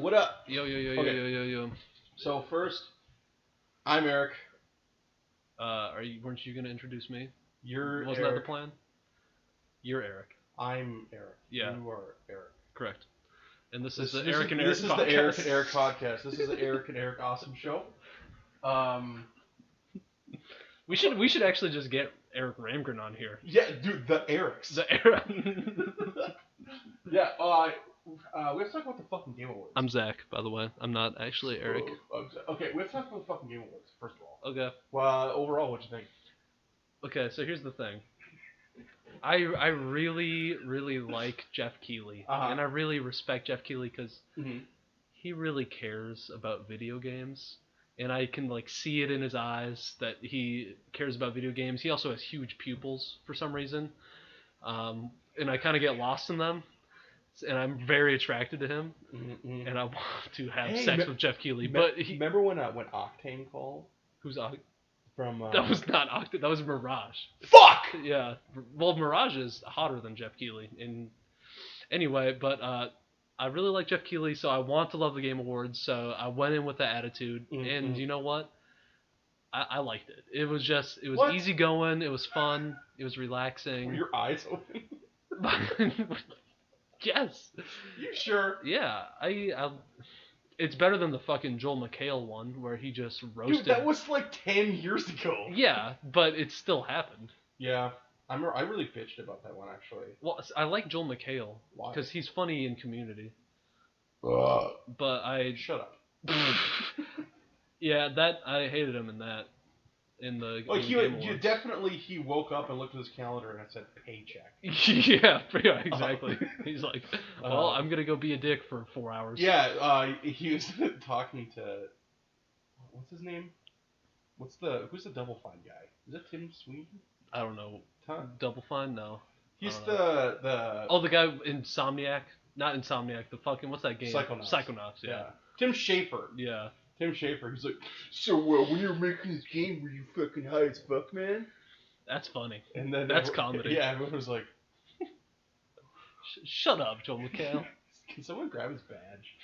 What up? Yo, yo, yo, yo, Okay. yo, yo, yo. So first, I'm Eric. Weren't you gonna introduce me? You're Wasn't Eric. that the plan? You're Eric. I'm Eric. Yeah. You are Eric. Correct. And this is the Eric and Eric This is podcast. the Eric and Eric podcast. This is the Eric and Eric awesome show. We should actually just get Eric Ramgren on here. Yeah, dude, the Erics. The Eric. Yeah. We have to talk about the fucking Game Awards. I'm Zach, by the way. I'm not actually Eric. Okay, we have to talk about the fucking Game Awards first of all. Okay. Well, overall, what'd you think? Okay, so here's the thing. I really, really like Jeff Keighley. And I really respect Jeff Keighley because he really cares about video games. And I can see it in his eyes that he cares about video games. He also has huge pupils for some reason. And I kind of get lost in them. And I'm very attracted to him. And I want to have sex with Jeff Keighley. Remember when Octane called? Who's Octane? From That was not Octane. That was Mirage. Fuck! Yeah. Well, Mirage is hotter than Jeff Keighley. Anyway, but I really like Jeff Keighley, so I want to love the Game Awards. So I went in with that attitude, and you know what? I liked it. It was easy going. It was fun. It was relaxing. Were your eyes open? Yes. You sure? Yeah. It's better than the fucking Joel McHale one where he just roasted. Dude, that was 10 years ago. Yeah, but it still happened. Yeah. I really bitched about that one, actually. Well, I like Joel McHale. Why? Because he's funny in Community. But Shut up. Yeah, I hated him in that. In the Game Awards. He woke up and looked at his calendar and it said paycheck. Yeah, exactly. He's like, well, I'm gonna go be a dick for 4 hours. Yeah, he was talking to, what's his name? Who's the Double Fine guy? Is that Tim Sweeney? I don't know. Double Fine? No. He's the guy Insomniac. Not Insomniac. The fucking, what's that game? Psychonauts. Yeah. Tim Schafer. Yeah. Tim Schafer. He's like, so when you were making this game, were you fucking high as fuck, man? That's funny. And then that's comedy. Yeah, everyone was like, shut up, Joel McHale. Can someone grab his badge?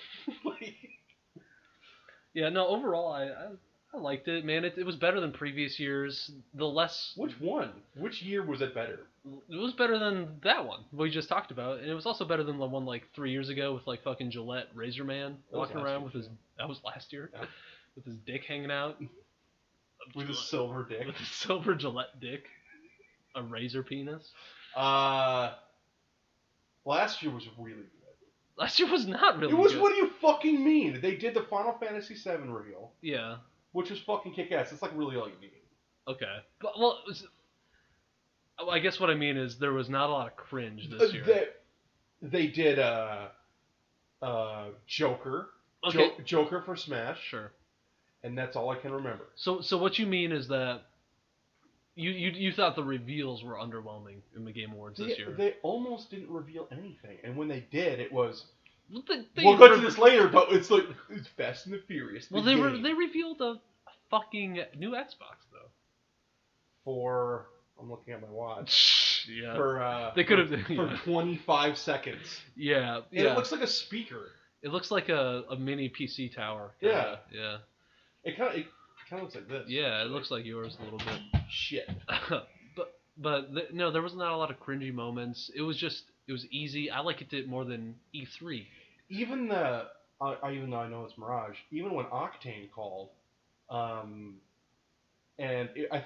Yeah, no, overall, I liked it, man. It was better than previous years. Which one? Which year was it better? It was better than that one we just talked about, and it was also better than the one 3 years ago with fucking Gillette Razor Man walking around with his. That was last year. Yeah. With his dick hanging out. With his silver dick. With his silver Gillette dick. A razor penis. Last year was really good. Last year was not really good. It was. Good. What do you fucking mean? They did the Final Fantasy VII reveal. Yeah. Which was fucking kick-ass. It's really all you need. Okay. But, well, I guess what I mean is there was not a lot of cringe this year. They did Joker. Okay. Joker for Smash. Sure. And that's all I can remember. So what you mean is that you thought the reveals were underwhelming in the Game Awards this year. They almost didn't reveal anything. And when they did, it was... We'll get to this later, but it's it's Fast and the Furious. Well, they revealed a fucking new Xbox though. I'm looking at my watch. Yeah. They could have for 25 seconds. Yeah. And it looks like a speaker. It looks like a mini PC tower. Yeah. Yeah. It kind of looks like this. Yeah, it looks like yours a little bit. Shit. No, there was not a lot of cringy moments. It was easy. I liked it more than E3. Even though I know it's Mirage, even when Octane called, I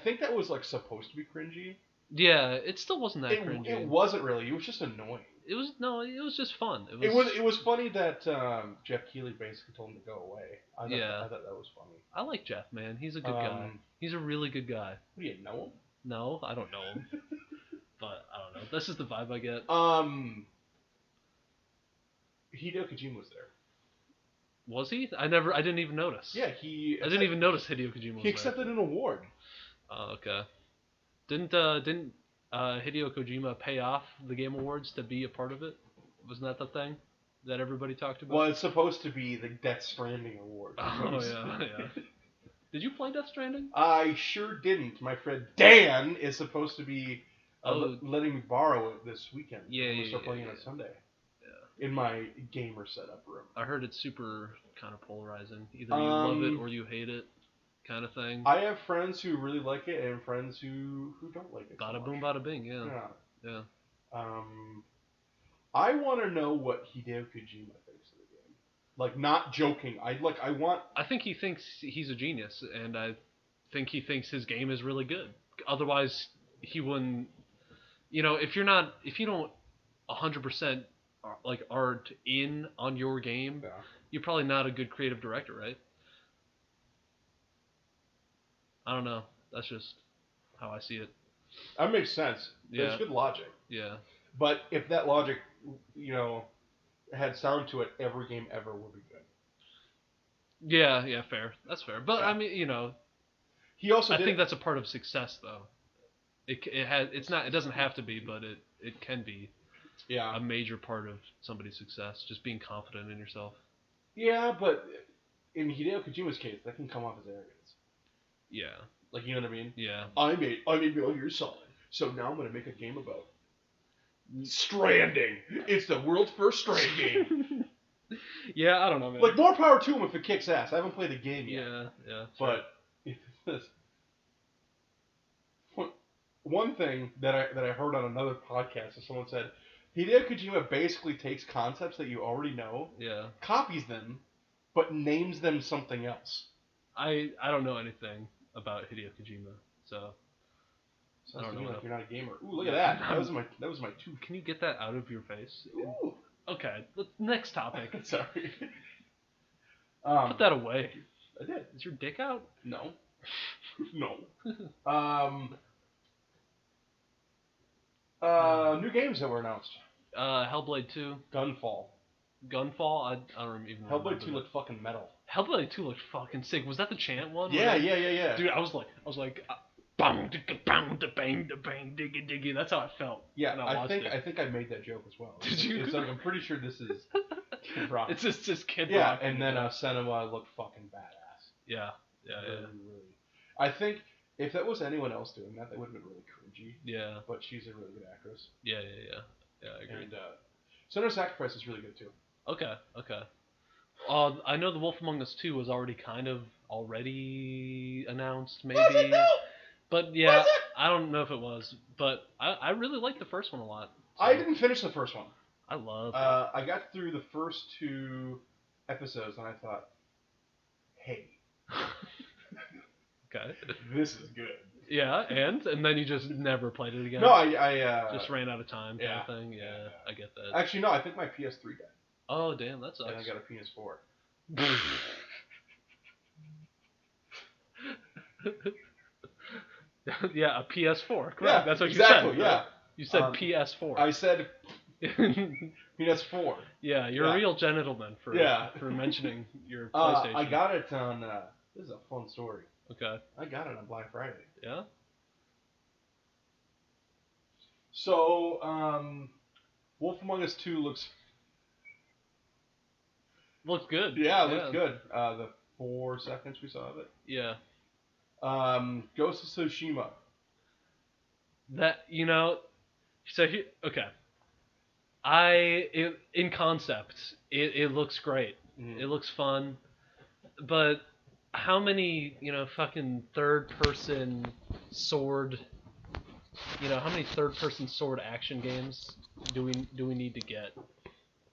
think that was supposed to be cringy. Yeah, it still wasn't that cringy. It wasn't really. It was just annoying. It was just fun. It was funny that Jeff Keighley basically told him to go away. I thought that was funny. I like Jeff, man. He's a good guy. He's a really good guy. Do you know him? No, I don't know him. But I don't know. This is the vibe I get. Hideo Kojima was there. Was he? I didn't even notice. Yeah, I didn't even notice Hideo Kojima was there. He accepted an award. Oh, okay. Didn't Hideo Kojima pay off the Game Awards to be a part of it? Wasn't that the thing that everybody talked about? Well, it's supposed to be the Death Stranding award. Oh, yeah. Did you play Death Stranding? I sure didn't. My friend Dan is supposed to be letting me borrow it this weekend. Yeah, We'll start playing it on Sunday. in my gamer setup room. I heard it's super kind of polarizing. Either you love it or you hate it, kind of thing. I have friends who really like it and friends who don't like it. Bada so boom, much. bada bing. Yeah. I want to know what Hideo Kojima thinks of the game. Like, not joking. I want. I think he thinks he's a genius, and I think he thinks his game is really good. Otherwise, he wouldn't. If you don't 100% like art in on your game, you're probably not a good creative director, right? I don't know. That's just how I see it. That makes sense. Yeah. There's good logic. Yeah. But if that logic, had sound to it, every game ever would be good. Yeah, fair. That's fair. But I mean, he also. I think that's a part of success, though. It doesn't have to be, but it can be. Yeah. A major part of somebody's success, just being confident in yourself. Yeah, but in Hideo Kojima's case, that can come off as arrogance. Yeah. Like, you know what I mean? Yeah. I made Metal Gear Solid, so now I'm gonna make a game about Stranding. It's the world's first Strand game. Yeah, I don't know, man. Like, more power to him if it kicks ass. I haven't played the game yet. Yeah. But if this, one thing that I heard on another podcast is someone said, Hideo Kojima basically takes concepts that you already know, copies them, but names them something else. I don't know anything about Hideo Kojima, so I don't know. Like you're not a gamer. Ooh, look at that. That was my tooth. Can you get that out of your face? Ooh. Okay. Next topic. Sorry. Put that away. I did. Is your dick out? No. No. New games that were announced. Hellblade 2. Gunfall. I don't even remember. Hellblade 2 looked fucking metal. Hellblade 2 looked fucking sick. Was that the chant one? Yeah. Dude, I was like, bang, bang, bang, bang, diggy, diggy. That's how I felt. Yeah, I think I made that joke as well. Did you? It's like, I'm pretty sure this is Kid Rock. It's just Kid Rock. Rock. Yeah, and then Senua looked fucking badass. Yeah. Really. I think if that was anyone else doing that, would have been really cringy. Yeah. But she's a really good actress. Yeah, I agree. And Senua's Sacrifice is really good too. Okay. I know The Wolf Among Us 2 was already announced, maybe. Was it though? But yeah, I don't know if it was. But I really liked the first one a lot. So. I didn't finish the first one. I love it. I got through the first 2 episodes and I thought, hey. Okay. This is good. Yeah, and then you just never played it again? No, I just ran out of time kind of thing? Yeah, I get that. Actually, no, I think my PS3 died. Oh, damn, that sucks. And I got a PS4. Yeah, a PS4. Correct. Yeah, that's what exactly, you said. Yeah. Right? You said PS4. I said PS4. Yeah, you're a real gentleman for mentioning your PlayStation. I got it on... this is a fun story. Okay. I got it on Black Friday. Yeah? So, Wolf Among Us 2 looks good. Yeah, it looks good. The 4 seconds we saw of it. Yeah. Ghost of Tsushima. Okay. In concept, it looks great. Mm-hmm. It looks fun. But how many, fucking third-person sword action games do we need to get?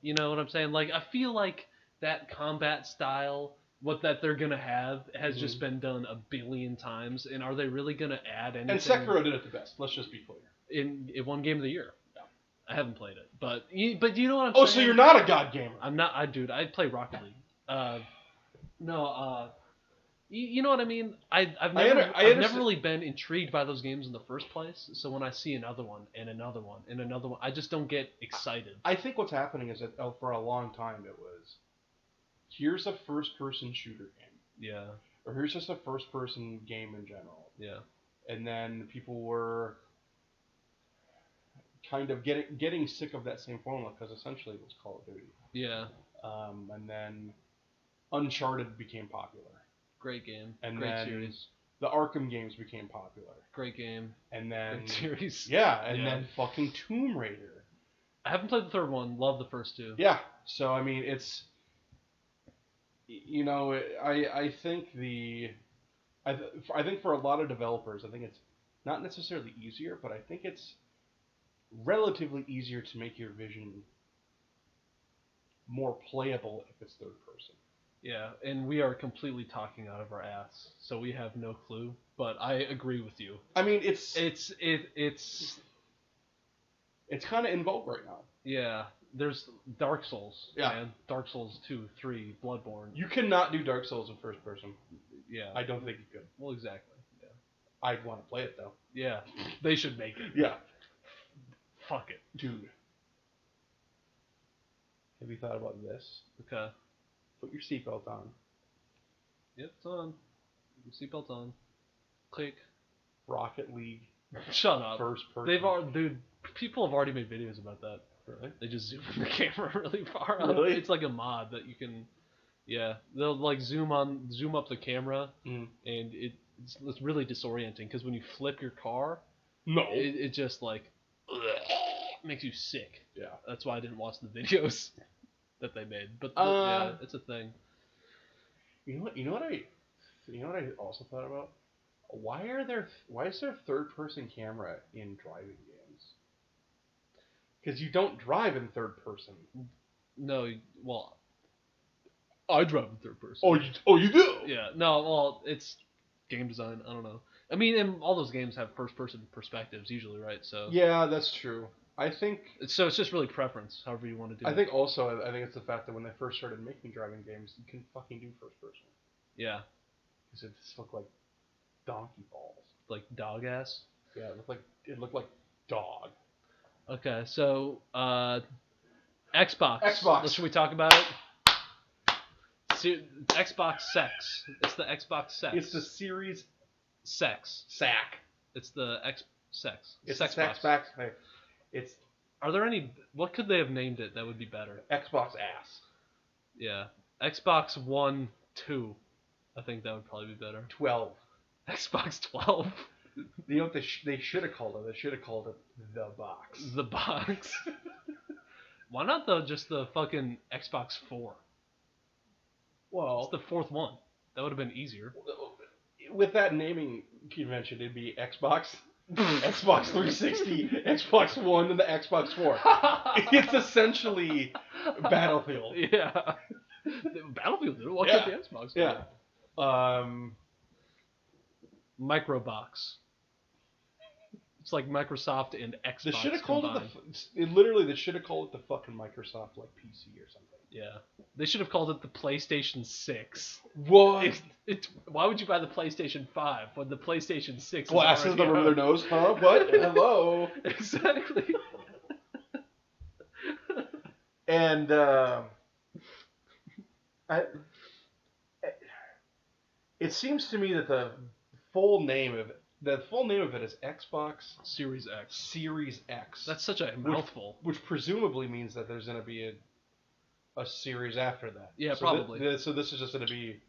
You know what I'm saying? Like, I feel like that combat style, that they're gonna have, has just been done a billion times. And are they really gonna add anything? And Sekiro did it the best. Let's just be clear. It won Game of the Year. Yeah. I haven't played it, but you know what I'm saying? Oh, so you're not a god gamer? I'm not. I play Rocket League. You know what I mean? I've never really been intrigued by those games in the first place. So when I see another one and another one and another one, I just don't get excited. I think what's happening is that for a long time it was, here's a first-person shooter game. Yeah. Or here's just a first-person game in general. Yeah. And then people were kind of getting sick of that same formula because essentially it was Call of Duty. Yeah. And then Uncharted became popular. Great game. And Great then series. The Arkham games became popular. Great game. And then Great series. Yeah, and then fucking Tomb Raider. I haven't played the third one. Love the first two. Yeah. So I mean, it's I think I think for a lot of developers, I think it's not necessarily easier, but I think it's relatively easier to make your vision more playable if it's third person. Yeah, and we are completely talking out of our ass, so we have no clue. But I agree with you. I mean, it's kind of in vogue right now. Yeah, there's Dark Souls. Yeah, man. Dark Souls 2, 3, Bloodborne. You cannot do Dark Souls in first person. Yeah, I don't think you could. Well, exactly. Yeah, I'd want to play it though. Yeah, they should make it. Yeah, fuck it, dude. Have you thought about this? Okay. Put your seatbelt on. Yep, it's on. Seatbelt on. Click. Rocket League. Shut up. First person. Dude, people have already made videos about that. Really? They just zoom the camera really far up. Really? It's like a mod that you can. Yeah, they'll like zoom up the camera, and it's really disorienting because when you flip your car, it just like makes you sick. Yeah. That's why I didn't watch the videos that they made. But yeah, it's a thing. You know what I also thought about? Why is there third person camera in driving games? Because you don't drive in third person. No, well, I drive in third person. Oh, you do? Yeah. No, well, it's game design. I don't know. I mean, and all those games have first person perspectives usually, right? So. Yeah, that's true. I think so. It's just really preference, however you want to do it. I think it's the fact that when they first started making driving games, you can fucking do first person. Yeah. Because it just looked like donkey balls. Like dog ass. Yeah, it looked like dog. Okay, so Xbox. Xbox. Should we talk about it? Xbox Sex. It's the Xbox Sex. It's the Series Sex. Sack. It's the Sex. It's the Xbox. It's. Are there any? What could they have named it that would be better? Xbox ass. Yeah, Xbox One 2. I think that would probably be better. 12. Xbox 12. You know what they should have called it? They should have called it the box. The box. Why not just the fucking Xbox 4? Well, it's the fourth one. That would have been easier. With that naming convention, it'd be Xbox, Xbox 360, Xbox One, and the Xbox 4. It's essentially Battlefield. Yeah. Battlefield. Why can't the Xbox? Yeah. Microbox. It's like Microsoft and Xbox. They should have called it they should have called it the fucking Microsoft like PC or something. Yeah. They should have called it the PlayStation 6. What? Why would you buy the PlayStation 5 when the PlayStation 6 glasses over their nose? Huh? What? Hello. Exactly. And it seems to me that the full name of it is Xbox Series X. Series X. That's such a mouthful. Which presumably means that there's going to be a series after that. Yeah, so probably. So this is just going to be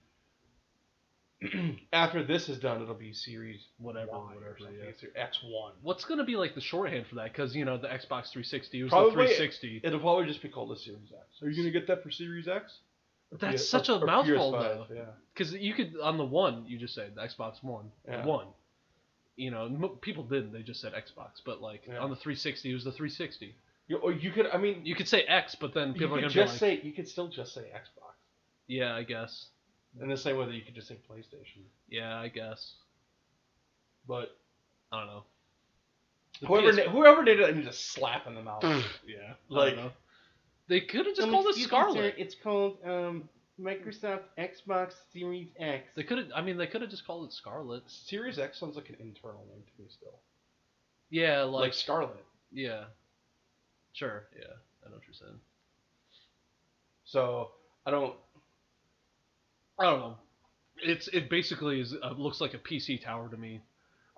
after this is done, it'll be Series whatever. Yeah. X1. What's going to be like the shorthand for that? Because the Xbox 360 was probably, the 360. It'll probably just be called the Series X. Are you going to get that for Series X? That's such a mouthful, PS5, though. Yeah. Because you could on the one, you just say the Xbox One. Yeah. One. People didn't. They just said Xbox. But on the 360, it was the 360. You could. I mean, you could say X, but then people are gonna just be you could still just say Xbox. Yeah, I guess. In the same way that you could just say PlayStation. Yeah, I guess. But I don't know. Whoever did it, I need to slap in the mouth. Yeah. I don't know. They could have just called it Scarlet. It's called Microsoft Xbox Series X. They could have just called it Scarlet. Series X sounds like an internal name to me still. Yeah, like Scarlet. Yeah. Sure. Yeah, I know what you're saying. So I don't know. It basically looks like a PC tower to me.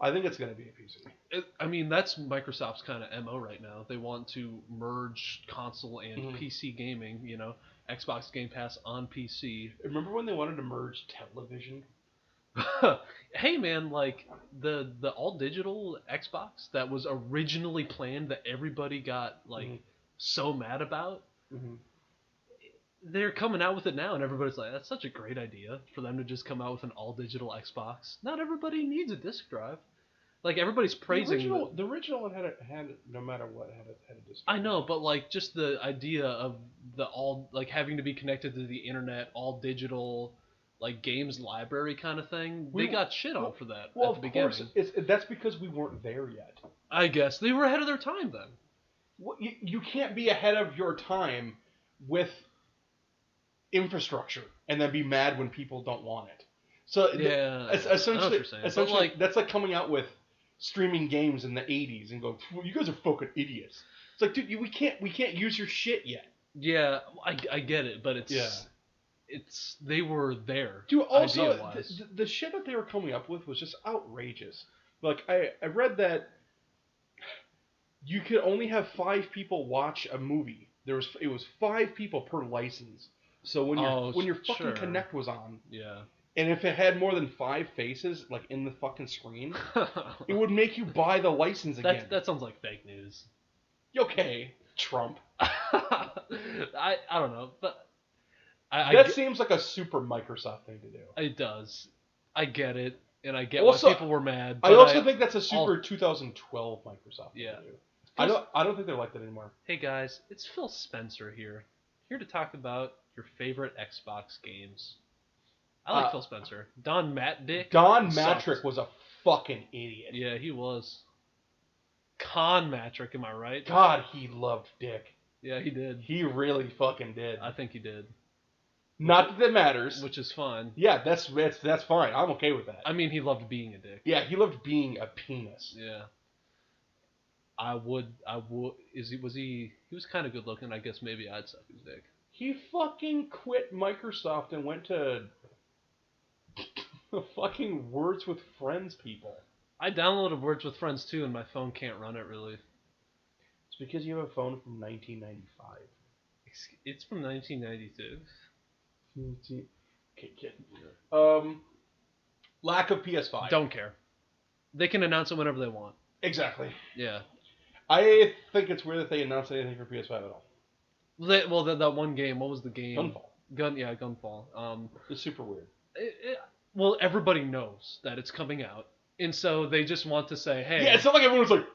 I think it's going to be a PC. That's Microsoft's kind of MO right now. They want to merge console and PC gaming, Xbox Game Pass on PC. Remember when they wanted to merge television? Hey man, the all digital Xbox that was originally planned that everybody got so mad about. Mm-hmm. They're coming out with it now, and everybody's like, "That's such a great idea for them to just come out with an all-digital Xbox." Not everybody needs a disc drive. Like everybody's praising the original one had no matter what had a disc I drive. know, but like just the idea of the all like having to be connected to the internet, all digital, like games library kind of thing. They got shit on for that at the beginning. Of course, that's because we weren't there yet. I guess they were ahead of their time then. Well, you can't be ahead of your time with infrastructure and then be mad when people don't want it. So yeah, essentially, like, that's like coming out with streaming games in the 80s and go, well, you guys are fucking idiots. It's like, dude, we can't use your shit yet. Yeah, I get it, but it's they were there. Dude, also the shit that they were coming up with was just outrageous. Like I read that you could only have 5 people watch a movie. It was 5 people per license. So when your fucking Kinect was on, and if it had more than 5 faces like in the fucking screen, it would make you buy the license again. That sounds like fake news. Okay, Trump. I don't know, but that seems like a super Microsoft thing to do. It does. I get it, and I get why people were mad. I also think that's a super 2012 Microsoft thing to do. I don't think they're like that anymore. Hey guys, it's Phil Spencer here to talk about your favorite Xbox games. I like Phil Spencer. Don Matrick was a fucking idiot. Yeah, he was. Con Matrick, am I right? God, he loved dick. Yeah, he did. He really fucking did. I think he did. Not that matters. Which is fine. Yeah, that's fine. I'm okay with that. I mean, he loved being a dick. Yeah, he loved being a penis. Yeah. He was kind of good looking. I guess maybe I'd suck his dick. He fucking quit Microsoft and went to fucking Words with Friends people. I downloaded Words with Friends too, and my phone can't run it really. It's because you have a phone from 1995. It's from 1992. Okay, kid. Lack of PS5. Don't care. They can announce it whenever they want. Exactly. Yeah. I think it's weird that they announced anything for PS5 at all. Well, that one game. What was the game? Gunfall. Gunfall. It's super weird. Well, everybody knows that it's coming out, and so they just want to say, "Hey." Yeah, it's not like everyone's like,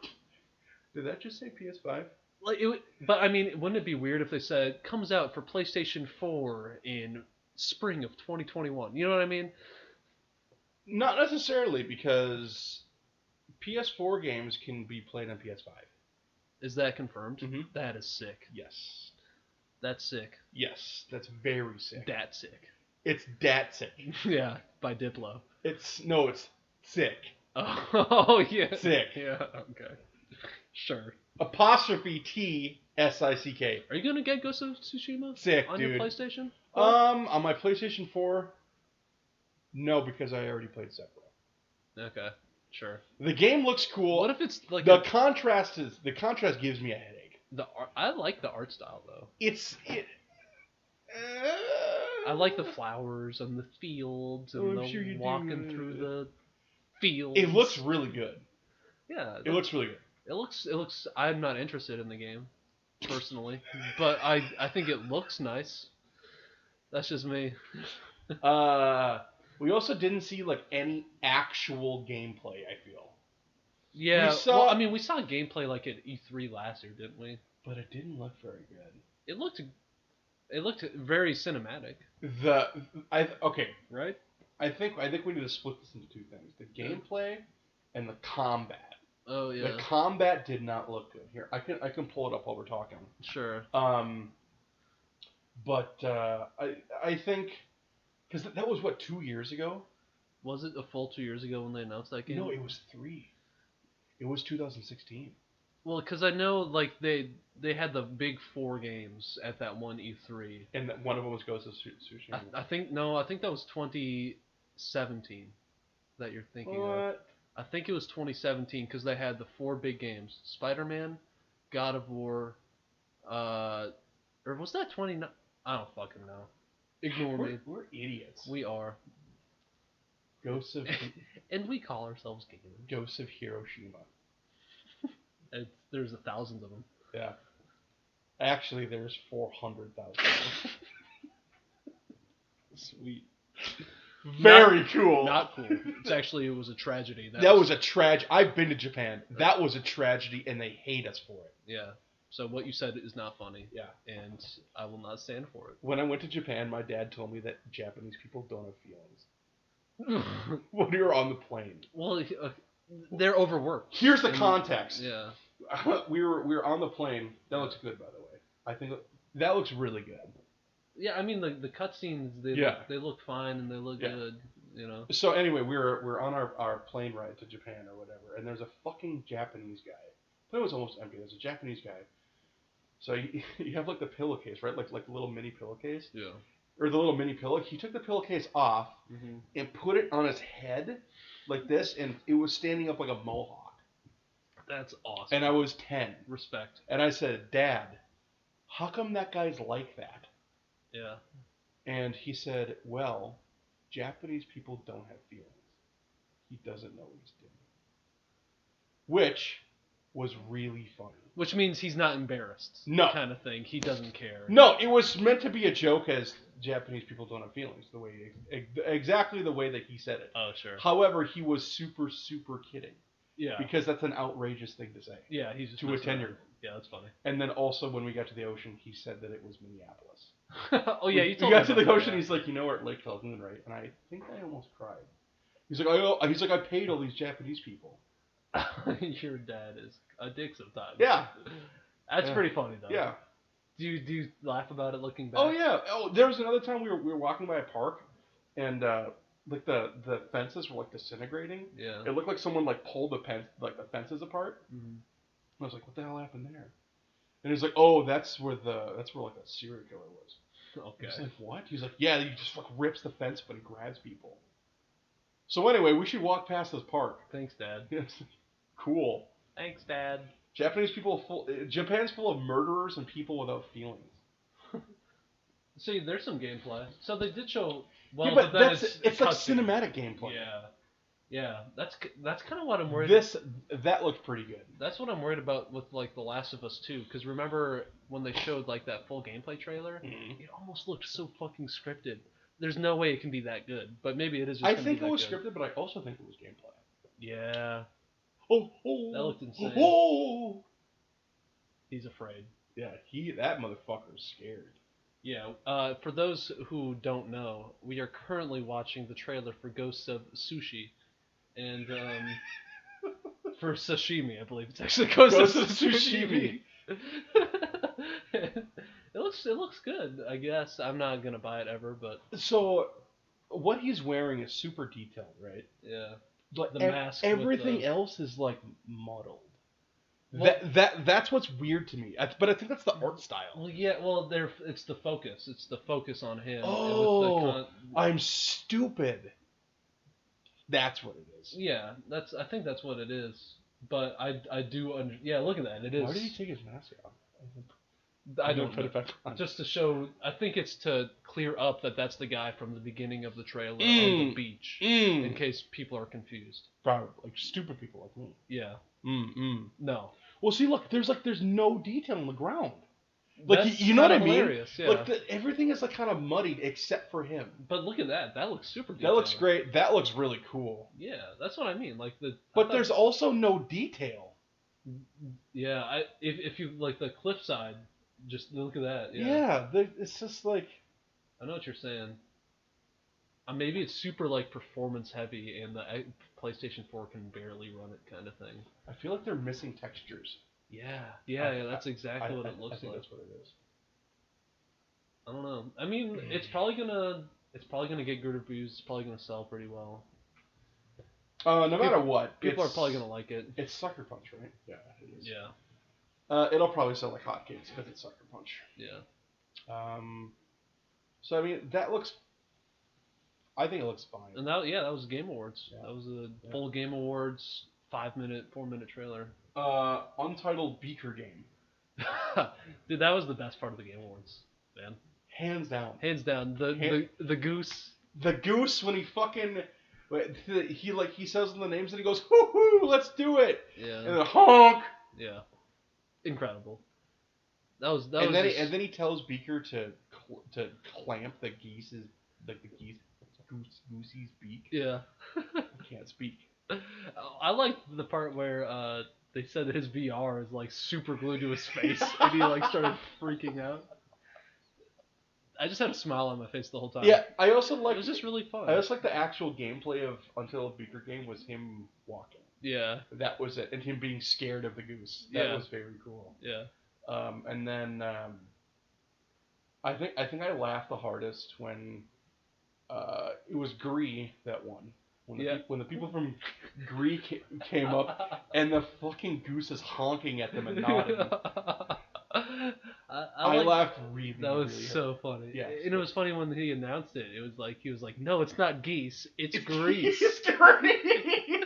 "Did that just say PS5?" Like but I mean, wouldn't it be weird if they said comes out for PlayStation 4 in spring of 2021? You know what I mean? Not necessarily, because PS4 games can be played on PS5. Is that confirmed? Mm-hmm. That is sick. Yes. That's sick. Yes, that's very sick. Dat sick. It's dat sick. Yeah, by Diplo. It's sick. Oh yeah. Sick. Yeah. Okay. Sure. Apostrophe TSICK. Are you gonna get Ghost of Tsushima? Sick, on dude. your PlayStation? On my PlayStation 4, no, because I already played Sekiro. Okay. Sure. The game looks cool. What if it's like the contrast gives me a headache. I like the art style though. I like the flowers and the fields and walking through the fields. It looks really good. Yeah. It looks really good. It looks. I'm not interested in the game, personally, but I think it looks nice. That's just me. We also didn't see like any actual gameplay, I feel. Yeah, we saw gameplay like at E3 last year, didn't we? But it didn't look very good. It looked very cinematic. Right? I think we need to split this into two things: the gameplay and the combat. Oh yeah. The combat did not look good. Here, I can pull it up while we're talking. Sure. But I think because that was what 2 years ago. Was it a full 2 years ago when they announced that game? No, it was 3. It was 2016. Well, because I know like they had the big 4 games at that one E3, and one of them was Ghost of Tsushima. I think that was 2017 that you're thinking of. I think it was 2017 because they had the 4 big games: Spider-Man, God of War, or was that 29? I don't fucking know. Ignore me. We're idiots. We are. Ghosts of and we call ourselves gamers. Ghosts of Hiroshima. There's thousands of them. Yeah. Actually, there's 400,000. Sweet. Very cool. Not cool. It was a tragedy. That was a tragedy. I've been to Japan. That was a tragedy, and they hate us for it. Yeah. So what you said is not funny. Yeah. And I will not stand for it. When I went to Japan, my dad told me that Japanese people don't have feelings. When we were on the plane. Well, they're overworked. Here's the context. Yeah. We were on the plane. That looks good, by the way. I think that looks really good. Yeah, I mean the cutscenes they look fine and they look good, you know. So anyway, we're on our plane ride to Japan or whatever, and there's a fucking Japanese guy. The plane was almost empty. There's a Japanese guy. So you have like the pillowcase, right? Like the little mini pillowcase. Yeah. Or the little mini pillow. He took the pillowcase off and put it on his head like this, and it was standing up like a mohawk. That's awesome. And I was 10. Respect. And I said, Dad, how come that guy's like that? Yeah. And he said, well, Japanese people don't have feelings. He doesn't know what he's doing. Which was really funny. Which means he's not embarrassed. No. Kind of thing. He doesn't care. No, it was meant to be a joke as Japanese people don't have feelings. Exactly the way that he said it. Oh, sure. However, he was super, super kidding. Yeah. Because that's an outrageous thing to say. Yeah, he's just to a 10-year-old. Yeah, that's funny. And then also when we got to the ocean, he said that it was Minneapolis. Oh yeah, you told me. We got to the ocean. He's like, you know, we're at Lake Felton, right? And I think I almost cried. He's like, I paid all these Japanese people. Your dad is a dick sometimes. Yeah. That's pretty funny though. Yeah. Do you laugh about it looking back? Oh yeah. Oh, there was another time we were walking by a park, and like the fences were like disintegrating. Yeah. It looked like someone like pulled the fences apart. Mm-hmm. I was like, what the hell happened there? And he's like, oh, that's where like a serial killer was. Okay. I was like, what? He's like, yeah, he just like rips the fence up and grabs people. So anyway, we should walk past this park. Thanks, Dad. Cool. Thanks, Dad. Japan's full of murderers and people without feelings. See, there's some gameplay. So they did show. Well, Yeah, but then it's like cinematic gameplay. Yeah. Yeah, that's kind of what I'm worried. That looked pretty good. That's what I'm worried about with like The Last of Us 2, because remember when they showed like that full gameplay trailer, it almost looked so fucking scripted. There's no way it can be that good, but maybe it is. I think it was scripted, but I also think it was gameplay. Yeah. Oh, that looked insane. Oh. He's afraid. Yeah, that motherfucker's scared. Yeah. For those who don't know, we are currently watching the trailer for Ghosts of Sushi. And for sashimi, I believe it's actually Ghosts of Sushimi. It looks good, I guess. I'm not gonna buy it ever, but so what he's wearing is super detailed, right? Yeah. But the mask. Everything else is like muddled. Well, that's what's weird to me. But I think that's the art style. Well, yeah. Well, it's the focus. It's the focus on him. Oh, I'm stupid. That's what it is. Yeah, I think that's what it is. But I do yeah, look at that. It is. Why did he take his mask off? I don't put it back on. Just to show. I think it's to clear up that that's the guy from the beginning of the trailer on the beach, in case people are confused. Probably like stupid people like me. Yeah. No. Well, see, look, there's no detail on the ground. Like you know what I mean? Hilarious, yeah. Like everything is like kind of muddied except for him. But look at that. That looks super detailed. That looks great. That looks really cool. Yeah, that's what I mean. Like But there's also no detail. Yeah, if you like the cliffside, just look at that. Yeah, it's just like. I know what you're saying. Maybe it's super like performance heavy, and the PlayStation 4 can barely run it, kind of thing. I feel like they're missing textures. Yeah, that's exactly what it looks like. I think that's what it is. I don't know. I mean, it's probably gonna get good reviews. It's probably gonna sell pretty well. No matter what, people are probably gonna like it. It's Sucker Punch, right? Yeah, it is. Yeah. It'll probably sell like hotcakes because it's Sucker Punch. Yeah. So I mean, I think it looks fine. And that was Game Awards. Yeah. That was a full Game Awards 4-minute trailer. Untitled Beaker game. Dude, that was the best part of the Game Awards, man. Hands down. The goose. The goose when he fucking he says the names and he goes, hoo hoo, let's do it. Yeah. And then honk. Yeah. Incredible. And then he tells Beaker to clamp the geese's goosey's beak. Yeah. I can't speak. I liked the part where they said his VR is like super glued to his face, and he like started freaking out. I just had a smile on my face the whole time. Yeah, I also like. It was just really fun. I just like the actual gameplay of Until a Beaker game was him walking. Yeah. That was it, and him being scared of the goose. That was very cool. Yeah. And then I think I laughed the hardest when it was Gree that won. When the people from Gree came up, and the fucking goose is honking at them and nodding. I laughed really. That was really so hard. funny. Yeah, and it was funny when he announced it. It was like he was like, "No, it's not geese. It's grease." It's grease.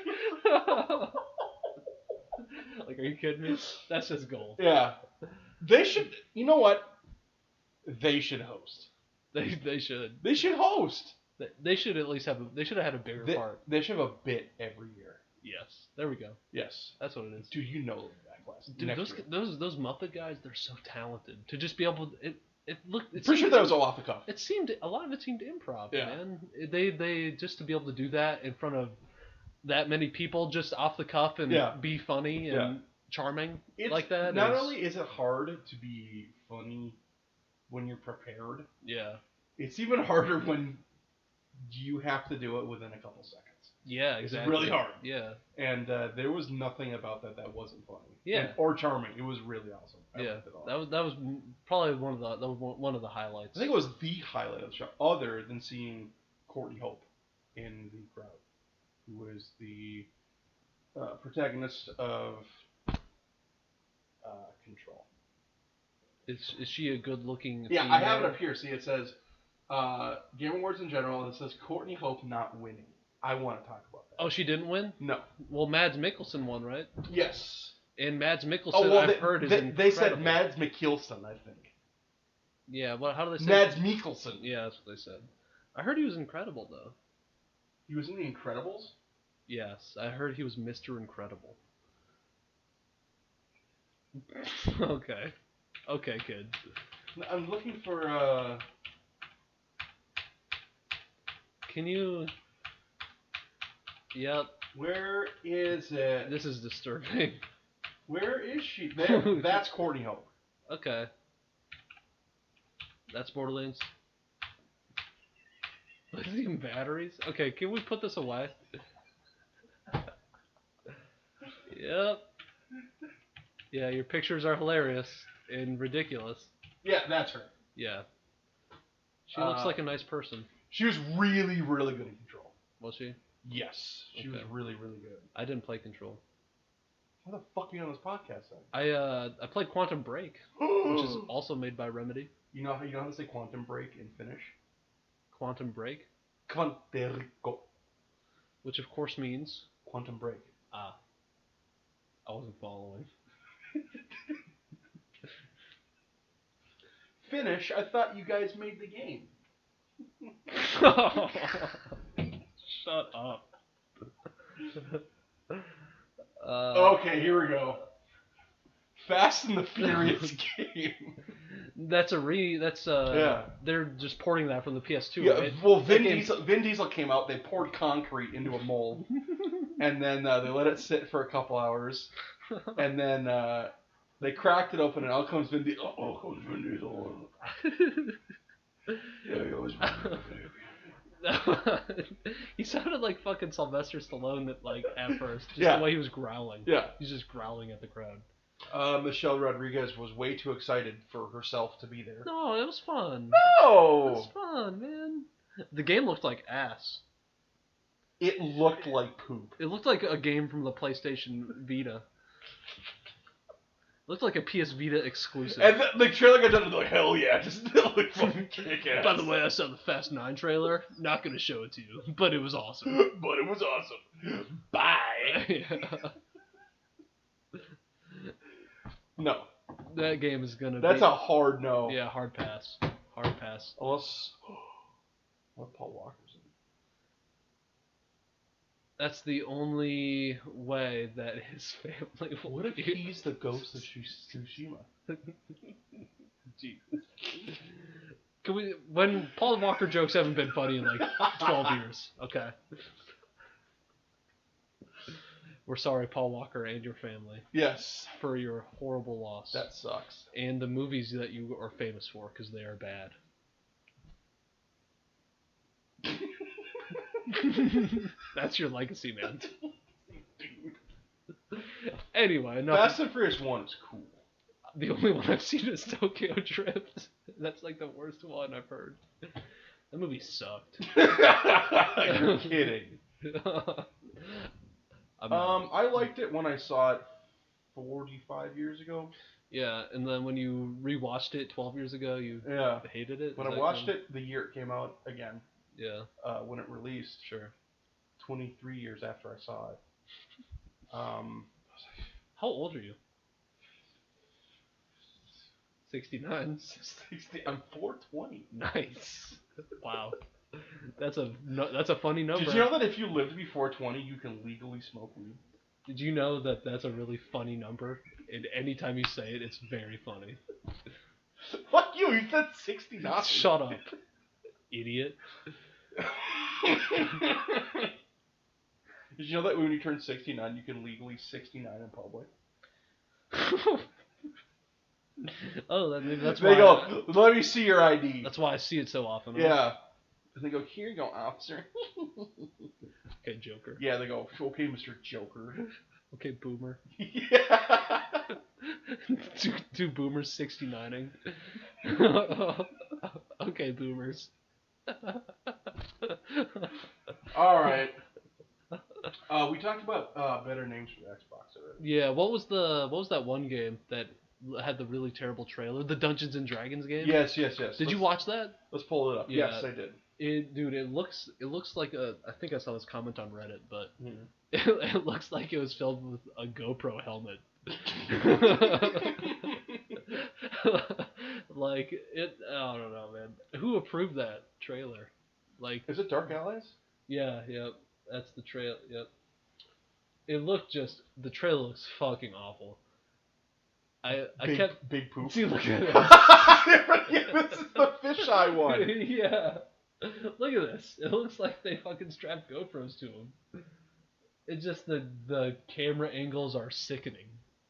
Like, are you kidding me? That's just gold. Yeah, they should. You know what? They should host. They should. They should host. They should at least have. They should have had a bigger part. They should have a bit every year. Yes. There we go. Yes. That's what it is. Do you know that class? Dude, those Muppet guys, they're so talented. To just be able to, it looked. Pretty sure that was all off the cuff. It seemed a lot of it seemed improv, yeah. man. They just to be able to do that in front of that many people, just off the cuff and be funny and charming like that. Not only is it hard to be funny when you're prepared. Yeah. It's even harder when you have to do it within a couple seconds. Yeah, exactly. It's really hard. Yeah. And there was nothing about that wasn't funny. Yeah. Or charming. It was really awesome. I liked it all. That was probably one of the highlights. I think it was the highlight of the show, other than seeing Courtney Hope in the crowd, who was the protagonist of Control. Is she a good-looking? Yeah, female? I have it up here. See, it says Game Awards in general, and it says Courtney Hope not winning. I want to talk about that. Oh, she didn't win? No. Well, Mads Mikkelsen won, right? Yes. And Mads Mikkelsen, I've heard, is incredible. They said Mads Mikkelsen, I think. Yeah, well, how do they say Mads Mikkelsen. Yeah, that's what they said. I heard he was incredible, though. He was in The Incredibles? Yes, I heard he was Mr. Incredible. Okay. Okay, kid. I'm looking for, Can you... Yep. Where is it? This is disturbing. Where is she? There. That's Courtney Hope. Okay. That's Borderlands. Lithium batteries? Okay, can we put this away? Yep. Yeah, your pictures are hilarious and ridiculous. Yeah, that's her. Yeah. She looks like a nice person. She was really, really good in Control. Was she? Yes. She was really, really good. I didn't play Control. How the fuck are you on this podcast then? I played Quantum Break, which is also made by Remedy. You know how to say Quantum Break in Finnish? Quantum Break? Kvanterikko. Which of course means? Quantum Break. Ah. I wasn't following. Finnish? I thought you guys made the game. Shut up. Okay, here we go. Fast and the Furious game. That's they're just porting that from the PS2, yeah, right? Well, Vin Diesel came out, they poured concrete into a mold, and then they let it sit for a couple hours, and then they cracked it open, and out comes Vin Diesel. Oh, comes Vin Diesel. Yeah, he always he sounded like fucking Sylvester Stallone at first. Just the way he was growling. Yeah. He's just growling at the crowd. Michelle Rodriguez was way too excited for herself to be there. No, it was fun. No! It was fun, man. The game looked like ass. It looked like poop. It looked like a game from the PlayStation Vita. Looked like a PS Vita exclusive. And the trailer got done and like, hell yeah, just like fucking kick ass. By the way, I saw the Fast 9 trailer. Not gonna show it to you, but it was awesome. But it was awesome. Bye. No. That game is gonna That's a hard no. Yeah, hard pass. Hard pass. Unless... What Paul Walker's That's the only way that his family will. What if he's the ghost of Tsushima? Jesus. Can we? When Paul Walker jokes haven't been funny in like 12 years. Okay. We're sorry, Paul Walker and your family. Yes. For your horrible loss. That sucks. And the movies that you are famous for, because they are bad. That's your legacy, man. Dude. Anyway, enough. Fast and Furious 1 is cool. The only one I've seen is Tokyo Drift. That's like the worst one I've heard. That movie sucked. You're kidding. I liked it when I saw it 45 years ago. Yeah, and then when you rewatched it 12 years ago, you hated it? When I watched it the year it came out again. Yeah. When it released. Sure. 23 years after I saw it. How old are you? 69. I'm 420. Nice. Wow. That's a funny number. Did you know that if you live to be 420, you can legally smoke weed? Did you know that that's a really funny number? And anytime you say it, it's very funny. Fuck you, you said 69. Shut up, idiot. Did you know that when you turn 69, you can legally 69 in public? Oh, that's why. They go, let me see your ID. That's why I see it so often. Huh? Yeah. And they go, here you go, officer. Okay, Joker. Yeah, they go, okay, Mr. Joker. Okay, boomer. Yeah. two boomers 69ing. Okay, boomers. All right. We talked about better names for the Xbox already. Yeah, what was that one game that had the really terrible trailer? The Dungeons and Dragons game? Yes. Did you watch that? Let's pull it up. Yeah. Yes, I did. It looks like I think I saw this comment on Reddit, but it looks like it was filmed with a GoPro helmet. Like I don't know, man. Who approved that trailer? Like, is it Dark Allies? Yeah, that's the trail. Yep. The trailer looks fucking awful. I kept big poop. See, look at this is the fisheye one. Yeah. Look at this. It looks like they fucking strapped GoPros to him. It's just the camera angles are sickening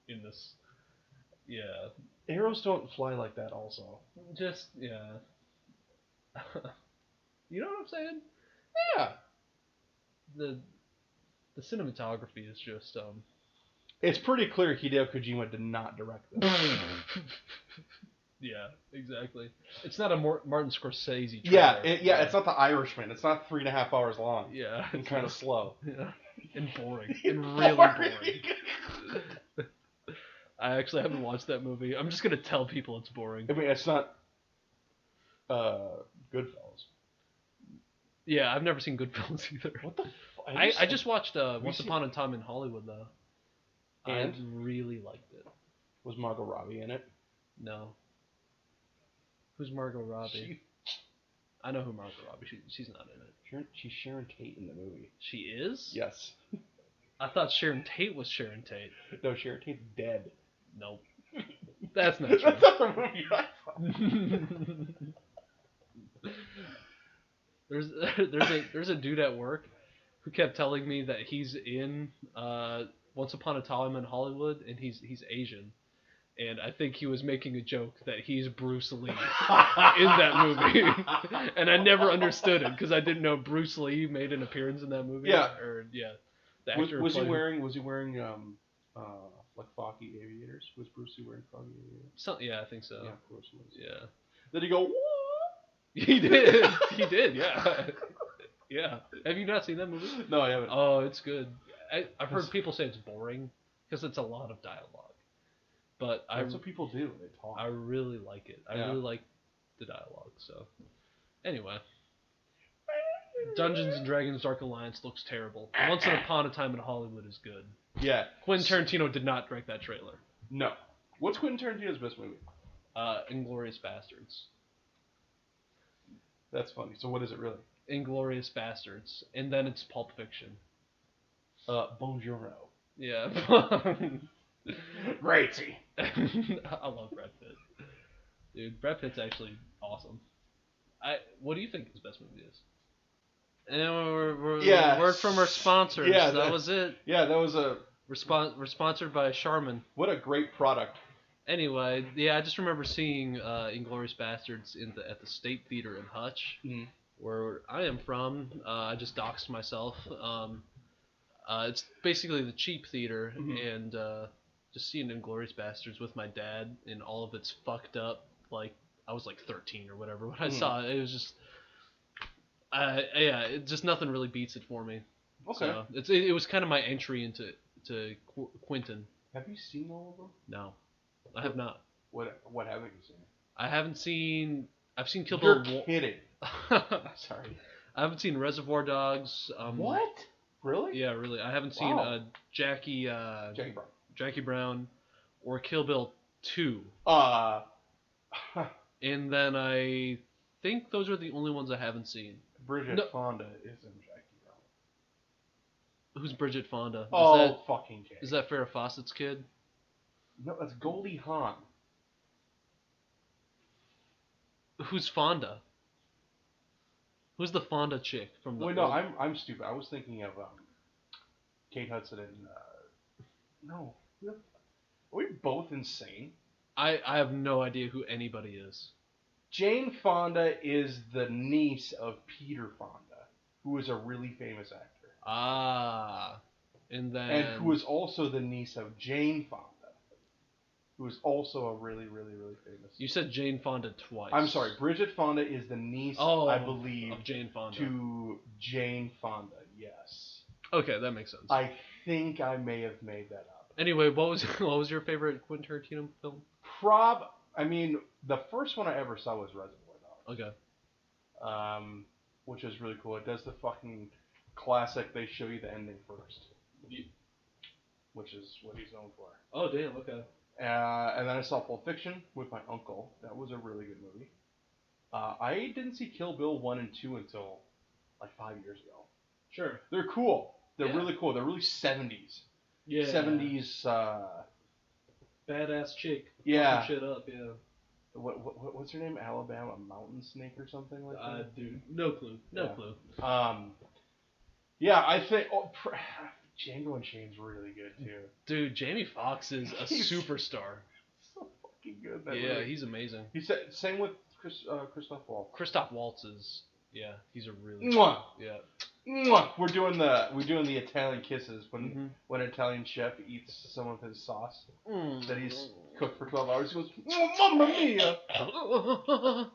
in this. Yeah. Arrows don't fly like that also. Just, yeah. You know what I'm saying? Yeah. The cinematography is just It's pretty clear Hideo Kojima did not direct this. Yeah, exactly. It's not a Martin Scorsese trailer. Yeah, it's not The Irishman. It's not 3.5 hours long. Yeah. And kind of slow. Yeah. And boring. And really boring. I actually haven't watched that movie. I'm just going to tell people it's boring. I mean, it's not Goodfellas. Yeah, I've never seen Goodfellas either. What the fuck? I just watched Once Upon a Time in Hollywood, though. And? I really liked it. Was Margot Robbie in it? No. Who's Margot Robbie? I know who Margot Robbie. She's not in it. She's Sharon Tate in the movie. She is? Yes. I thought Sharon Tate was Sharon Tate. No, Sharon Tate's dead. Nope. That's not true. That's not the movie I thought. There's a dude at work who kept telling me that he's in Once Upon a Time in Hollywood, and he's Asian. And I think he was making a joke that he's Bruce Lee in that movie. And I never understood it because I didn't know Bruce Lee made an appearance in that movie. Yeah. The actor was he wearing like foggy aviators? Was Bruce Lee wearing foggy aviators? Yeah, I think so. Yeah, of course he was. Yeah. Did he go, what? He did. He did, yeah. Yeah. Have you not seen that movie? No, I haven't. Oh, it's good. I've heard people say it's boring because it's a lot of dialogue. But that's what people do. They talk. I really like it. I really like the dialogue. So, anyway, Dungeons and Dragons: Dark Alliance looks terrible. Once Upon a Time in Hollywood is good. Yeah. Quentin Tarantino did not direct that trailer. No. What's Quentin Tarantino's best movie? Inglourious Bastards. That's funny. So what is it really? Inglourious Bastards, and then it's Pulp Fiction. Buongiorno. Yeah. Righty. I love Brad Pitt. Dude, Brad Pitt's actually awesome. What do you think his best movie is? And word from our sponsors. Yeah, that was it. Yeah, that was a... We're sponsored by Charmin. What a great product. Anyway, yeah, I just remember seeing Inglourious Bastards at the State Theater in Hutch, where I am from. I just doxed myself. It's basically the cheap theater, and just seeing Inglourious Bastards with my dad in all of its fucked up, like, I was like 13 or whatever when I saw it. It was just, just nothing really beats it for me. Okay. So it was kind of my entry into Quentin. Have you seen all of them? No, I have not. What haven't you seen? I've seen Kill Bill. You're kidding. Sorry. I haven't seen Reservoir Dogs. What? Really? Yeah, really. I haven't seen Jackie Brown or Kill Bill 2. And then I think those are the only ones I haven't seen. Bridget Fonda is in Jackie Brown. Who's Bridget Fonda? Fucking Jay. Is that Farrah Fawcett's kid? No, that's Goldie Hawn. Who's Fonda? Who's the Fonda chick from the? Wait, no, I'm stupid. I was thinking of Kate Hudson and no. Are we both insane? I have no idea who anybody is. Jane Fonda is the niece of Peter Fonda, who is a really famous actor. And who is also the niece of Jane Fonda, who is also a really, really, really famous. You said Jane Fonda twice. I'm sorry. Bridget Fonda is the niece, I believe, of Jane Fonda. To Jane Fonda, yes. Okay, that makes sense. I think I may have made that up. Anyway, what was your favorite Quentin Tarantino film? The first one I ever saw was Reservoir Dogs. Okay. Which is really cool. It does the fucking classic, they show you the ending first. Which is what he's known for. Oh, damn, okay. And then I saw Pulp Fiction with my uncle. That was a really good movie. I didn't see Kill Bill 1 and 2 until like 5 years ago. Sure. They're cool. They're really cool. They're really 70s. Yeah. 70s. Badass chick. Yeah. Fucking shit up, yeah. What's her name? Alabama Mountain Snake or something like that? Dude, no clue. No clue. Yeah, I think Django Unchained's really good too. Dude, Jamie Foxx is a superstar. So fucking good. He's amazing. Same with Christoph Waltz. Christoph Waltz is, he's a really. Mwah! Yeah. Mwah! We're doing the Italian kisses when an Italian chef eats some of his sauce that he's cooked for 12 hours. He goes, Mamma mia!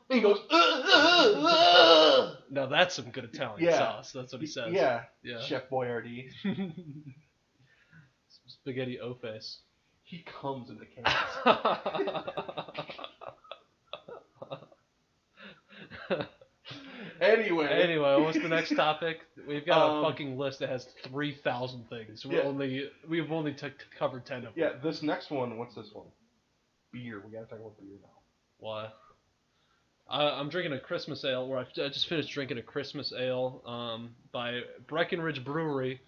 He goes, Now that's some good Italian sauce. That's what he says. Yeah. Chef Boyardee. Spaghetti o-face. He comes in the cans. Anyway, what's the next topic? We've got a fucking list that has 3,000 things. We've only covered 10 of them. Yeah, this next one. What's this one? Beer. We gotta talk about beer now. Why? I'm drinking a Christmas ale. I just finished drinking a Christmas ale by Breckenridge Brewery.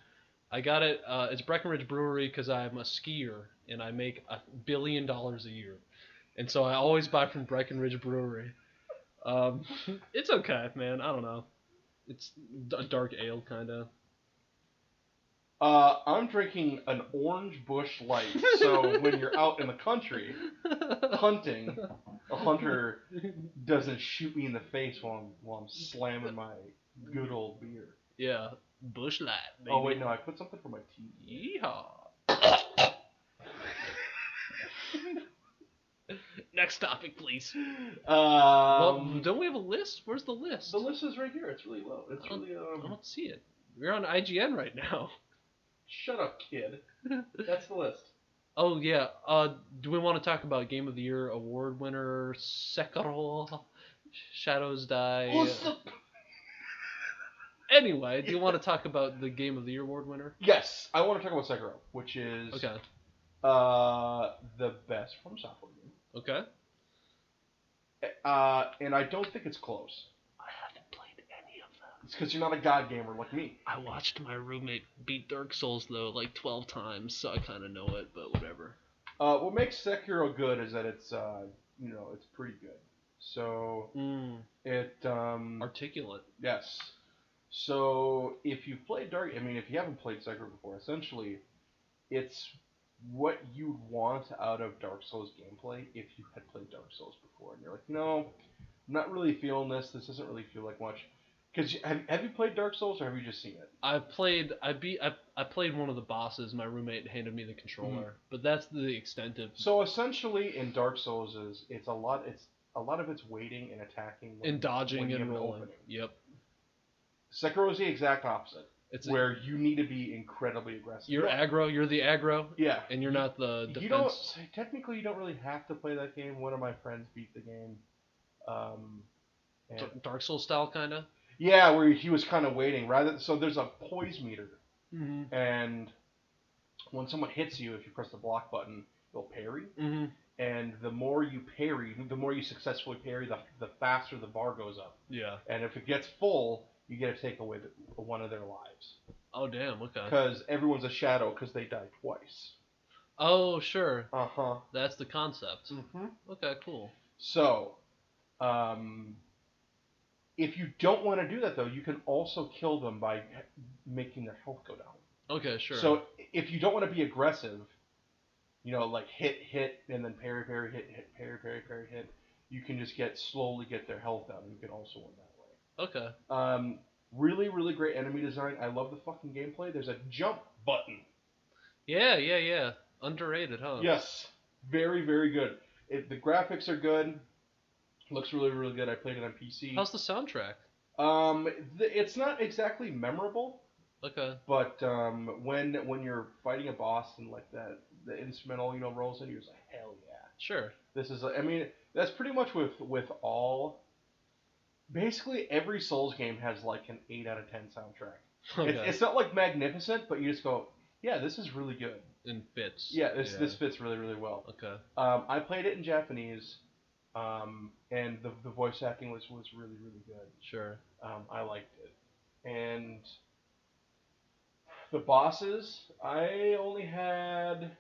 I got it. It's Breckenridge Brewery because I'm a skier and I make $1 billion a year, and so I always buy from Breckenridge Brewery. It's okay, man. I don't know. It's a dark ale, kind of. I'm drinking an Orange Bush Light. So when you're out in the country hunting, a hunter doesn't shoot me in the face while I'm slamming my good old beer. Yeah, Bush Light, baby. Oh wait, no, I put something for my teeth. Yeehaw. Next topic, please. Well, don't we have a list? Where's the list? The list is right here. It's really low. It's really. I don't see it. We're on IGN right now. Shut up, kid. That's the list. Oh yeah. Do we want to talk about Game of the Year award winner Sekiro? Shadows Die. Anyway, do you want to talk about the Game of the Year award winner? Yes, I want to talk about Sekiro, which is the best From Software game. Okay. And I don't think it's close. I haven't played any of them. It's because you're not a god gamer like me. I watched my roommate beat Dark Souls though like 12 times, so I kind of know it, but whatever. What makes Sekiro good is that it's it's pretty good. So it articulate. Yes. So if you if you haven't played Sekiro before, essentially it's what you'd want out of Dark Souls gameplay if you had played Dark Souls before, and you're like, I'm not really feeling this. This doesn't really feel like much. Because have you played Dark Souls or have you just seen it? I played one of the bosses. My roommate handed me the controller, but that's the extent of. So essentially, in Dark Souls, it's a lot of it's waiting and attacking and dodging and rolling. Yep. Sekiro is the exact opposite. Where you need to be incredibly aggressive. You're aggro. You're the aggro. Yeah. And you're not the defense. Technically, you don't really have to play that game. One of my friends beat the game. Dark Souls style, kind of. Yeah, where he was kind of waiting. So there's a poise meter, and when someone hits you, if you press the block button, they'll parry. And the more you parry, the more you successfully parry, the faster the bar goes up. Yeah. And if it gets full, you get to take away one of their lives. Oh, damn, okay. Because everyone's a shadow because they die twice. Oh, sure. Uh-huh. That's the concept. Okay, cool. So, if you don't want to do that, though, you can also kill them by making their health go down. Okay, sure. So, if you don't want to be aggressive, like hit, and then parry, hit, parry, hit, you can just slowly get their health down, and you can also win that way. Okay. Really, really great enemy design. I love the fucking gameplay. There's a jump button. Yeah. Underrated, huh? Yes. Very, very good. The graphics are good. Looks really, really good. I played it on PC. How's the soundtrack? It's not exactly memorable. Okay. But when you're fighting a boss and like the instrumental rolls in, you're just like, hell yeah. Sure. This is that's pretty much with all. Basically, every Souls game has like an 8 out of 10 soundtrack. Okay. It's not like magnificent, but you just go, yeah, this is really good. And fits. Yeah, this fits really, really well. Okay. I played it in Japanese, and the voice acting was really, really good. Sure. I liked it. And the bosses, I had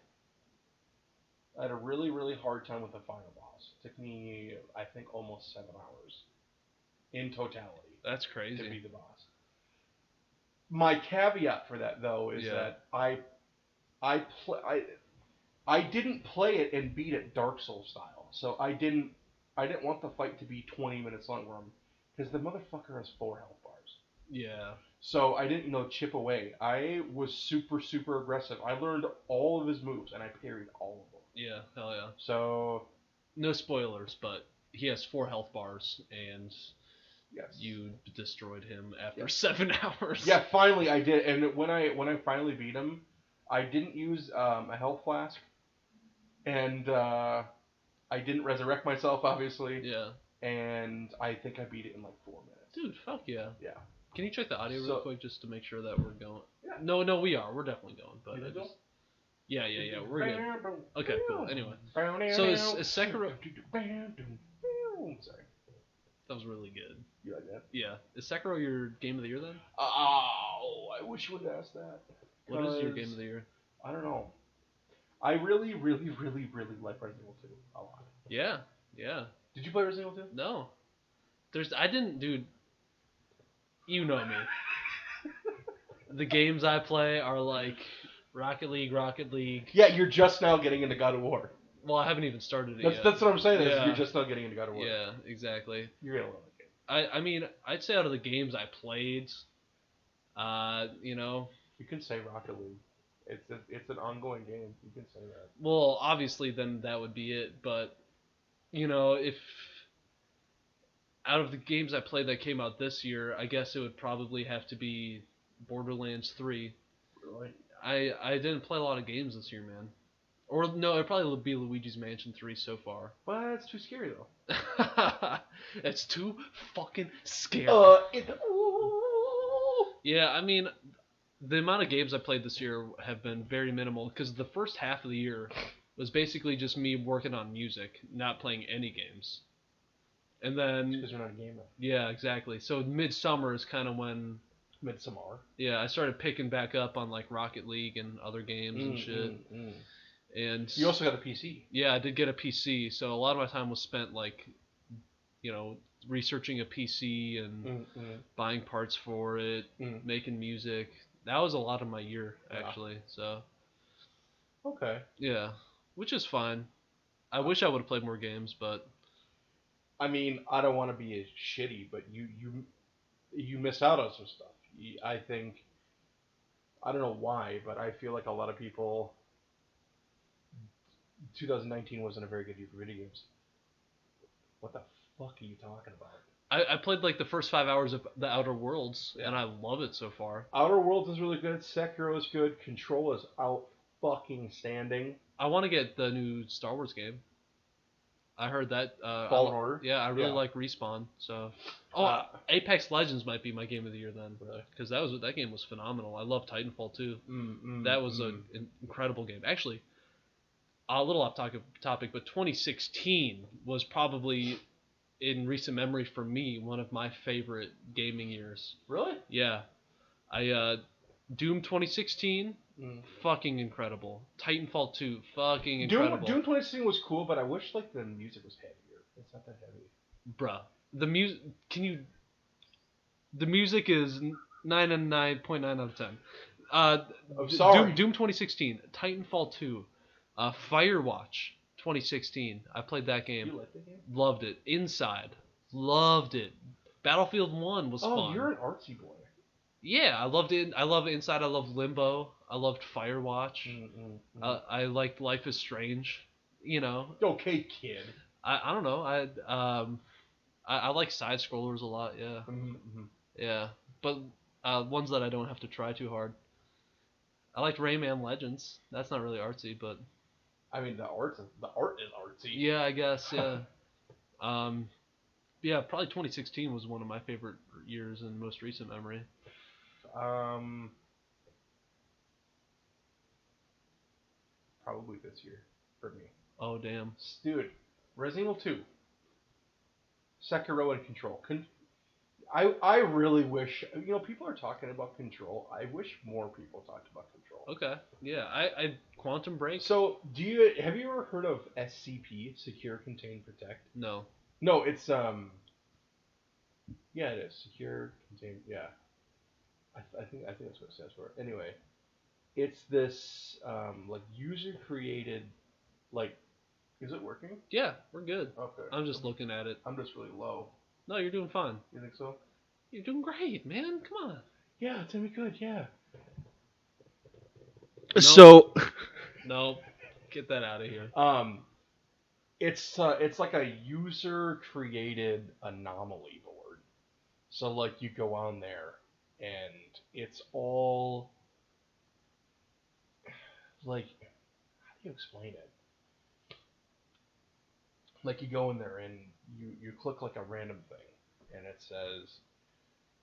a really, really hard time with the final boss. It took me, I think, almost 7 hours in totality. That's crazy. To beat the boss. My caveat for that, though, is that I didn't play it and beat it Dark Souls style. So I didn't want the fight to be 20 minutes long, because the motherfucker has 4 health bars. Yeah. So I didn't chip away. I was super, super aggressive. I learned all of his moves and I parried all of them. Yeah, hell yeah. So no spoilers, but he has 4 health bars and yes, you destroyed him after 7 hours. Yeah, finally I did. And when I finally beat him, I didn't use a health flask, and I didn't resurrect myself, obviously. Yeah. And I think I beat it in like 4 minutes. Dude, fuck yeah. Yeah. Can you check the audio real quick just to make sure that we're going? Yeah. No, we are. We're definitely going. But I just... Yeah. We're good. Okay, cool. Anyway, so is Sekiro? Sorry. That was really good. You like that? Yeah. Is Sekiro your game of the year then? Oh, I wish you would have asked that. What is your game of the year? I don't know. I really, really, really, really like Resident Evil 2 a lot. Yeah. Did you play Resident Evil 2? No. Dude. You know me. The games I play are like Rocket League. Yeah, you're just now getting into God of War. Well, I haven't even started it yet. That's what I'm saying. Yeah. You're just now getting into God of War. Yeah, exactly. You're gonna love it. I mean, I'd say out of the games I played, You can say Rocket League. It's an ongoing game. You can say that. Well, obviously, then that would be it. But if out of the games I played that came out this year, I guess it would probably have to be Borderlands 3. Really? I didn't play a lot of games this year, man. Or no, it'd probably be Luigi's Mansion 3 so far. But it's too scary though. It's too fucking scary. Yeah, I mean, the amount of games I played this year have been very minimal because the first half of the year was basically just me working on music, not playing any games. And then because you're not a gamer. Yeah, exactly. So midsummer is kind of when Midsummer. Yeah, I started picking back up on like Rocket League and other games and shit. And you also got a PC. Yeah, I did get a PC, so a lot of my time was spent like, researching a PC and buying parts for it, making music. That was a lot of my year actually. So okay, yeah, which is fine. I wish I would have played more games, but I mean, I don't want to be shitty, but you missed out on some stuff. I think I don't know why, but I feel like a lot of people. 2019 wasn't a very good year for video games. What the fuck are you talking about? I played like the first 5 hours of the Outer Worlds, and I love it so far. Outer Worlds is really good. Sekiro is good. Control is out fucking standing. I want to get the new Star Wars game. I heard that. Fallen Order. Yeah, I really like Respawn. So, Apex Legends might be my game of the year then, because that game was phenomenal. I love Titanfall too. That was an incredible game. Actually, a little off topic, but 2016 was probably, in recent memory for me, one of my favorite gaming years. Really? Yeah, Doom 2016. Fucking incredible. Titanfall 2, fucking incredible. Doom 2016 was cool, but I wish like the music was heavier. It's not that heavy. Bruh. The music is 9.9 out of 10. I'm sorry. Doom 2016, Titanfall 2, Firewatch 2016. I played that game. You liked the game? Loved it. Inside. Loved it. Battlefield 1 was fun. Oh, you're an artsy boy. Yeah, I loved it. I love Inside. I loved Limbo. I loved Firewatch. I liked Life is Strange. Okay, kid. I don't know. I like side scrollers a lot. Yeah. Yeah, but ones that I don't have to try too hard. I liked Rayman Legends. That's not really artsy, but I mean the art is artsy. Yeah, I guess. Yeah. Yeah, probably 2016 was one of my favorite years in most recent memory. Probably this year for me. Oh damn, dude! Resident Evil 2, Sekiro, and Control. I really wish people are talking about Control. I wish more people talked about Control. Okay, yeah, I Quantum Break. So have you ever heard of SCP, Secure, Contain, Protect? No. No, it's yeah, it is Secure, Contain. Yeah, I think that's what it stands for. Anyway, it's this like user created like. Is it working? Yeah, we're good. Okay. I'm just looking at it. I'm just really low. No, you're doing fine. You think so? You're doing great, man. Come on. Yeah, it's gonna be good. Yeah. Nope. So. Nope. Get that out of here. It's like a user created anomaly board. So like you go on there and it's all like, how do you explain it? Like you go in there and you click like a random thing and it says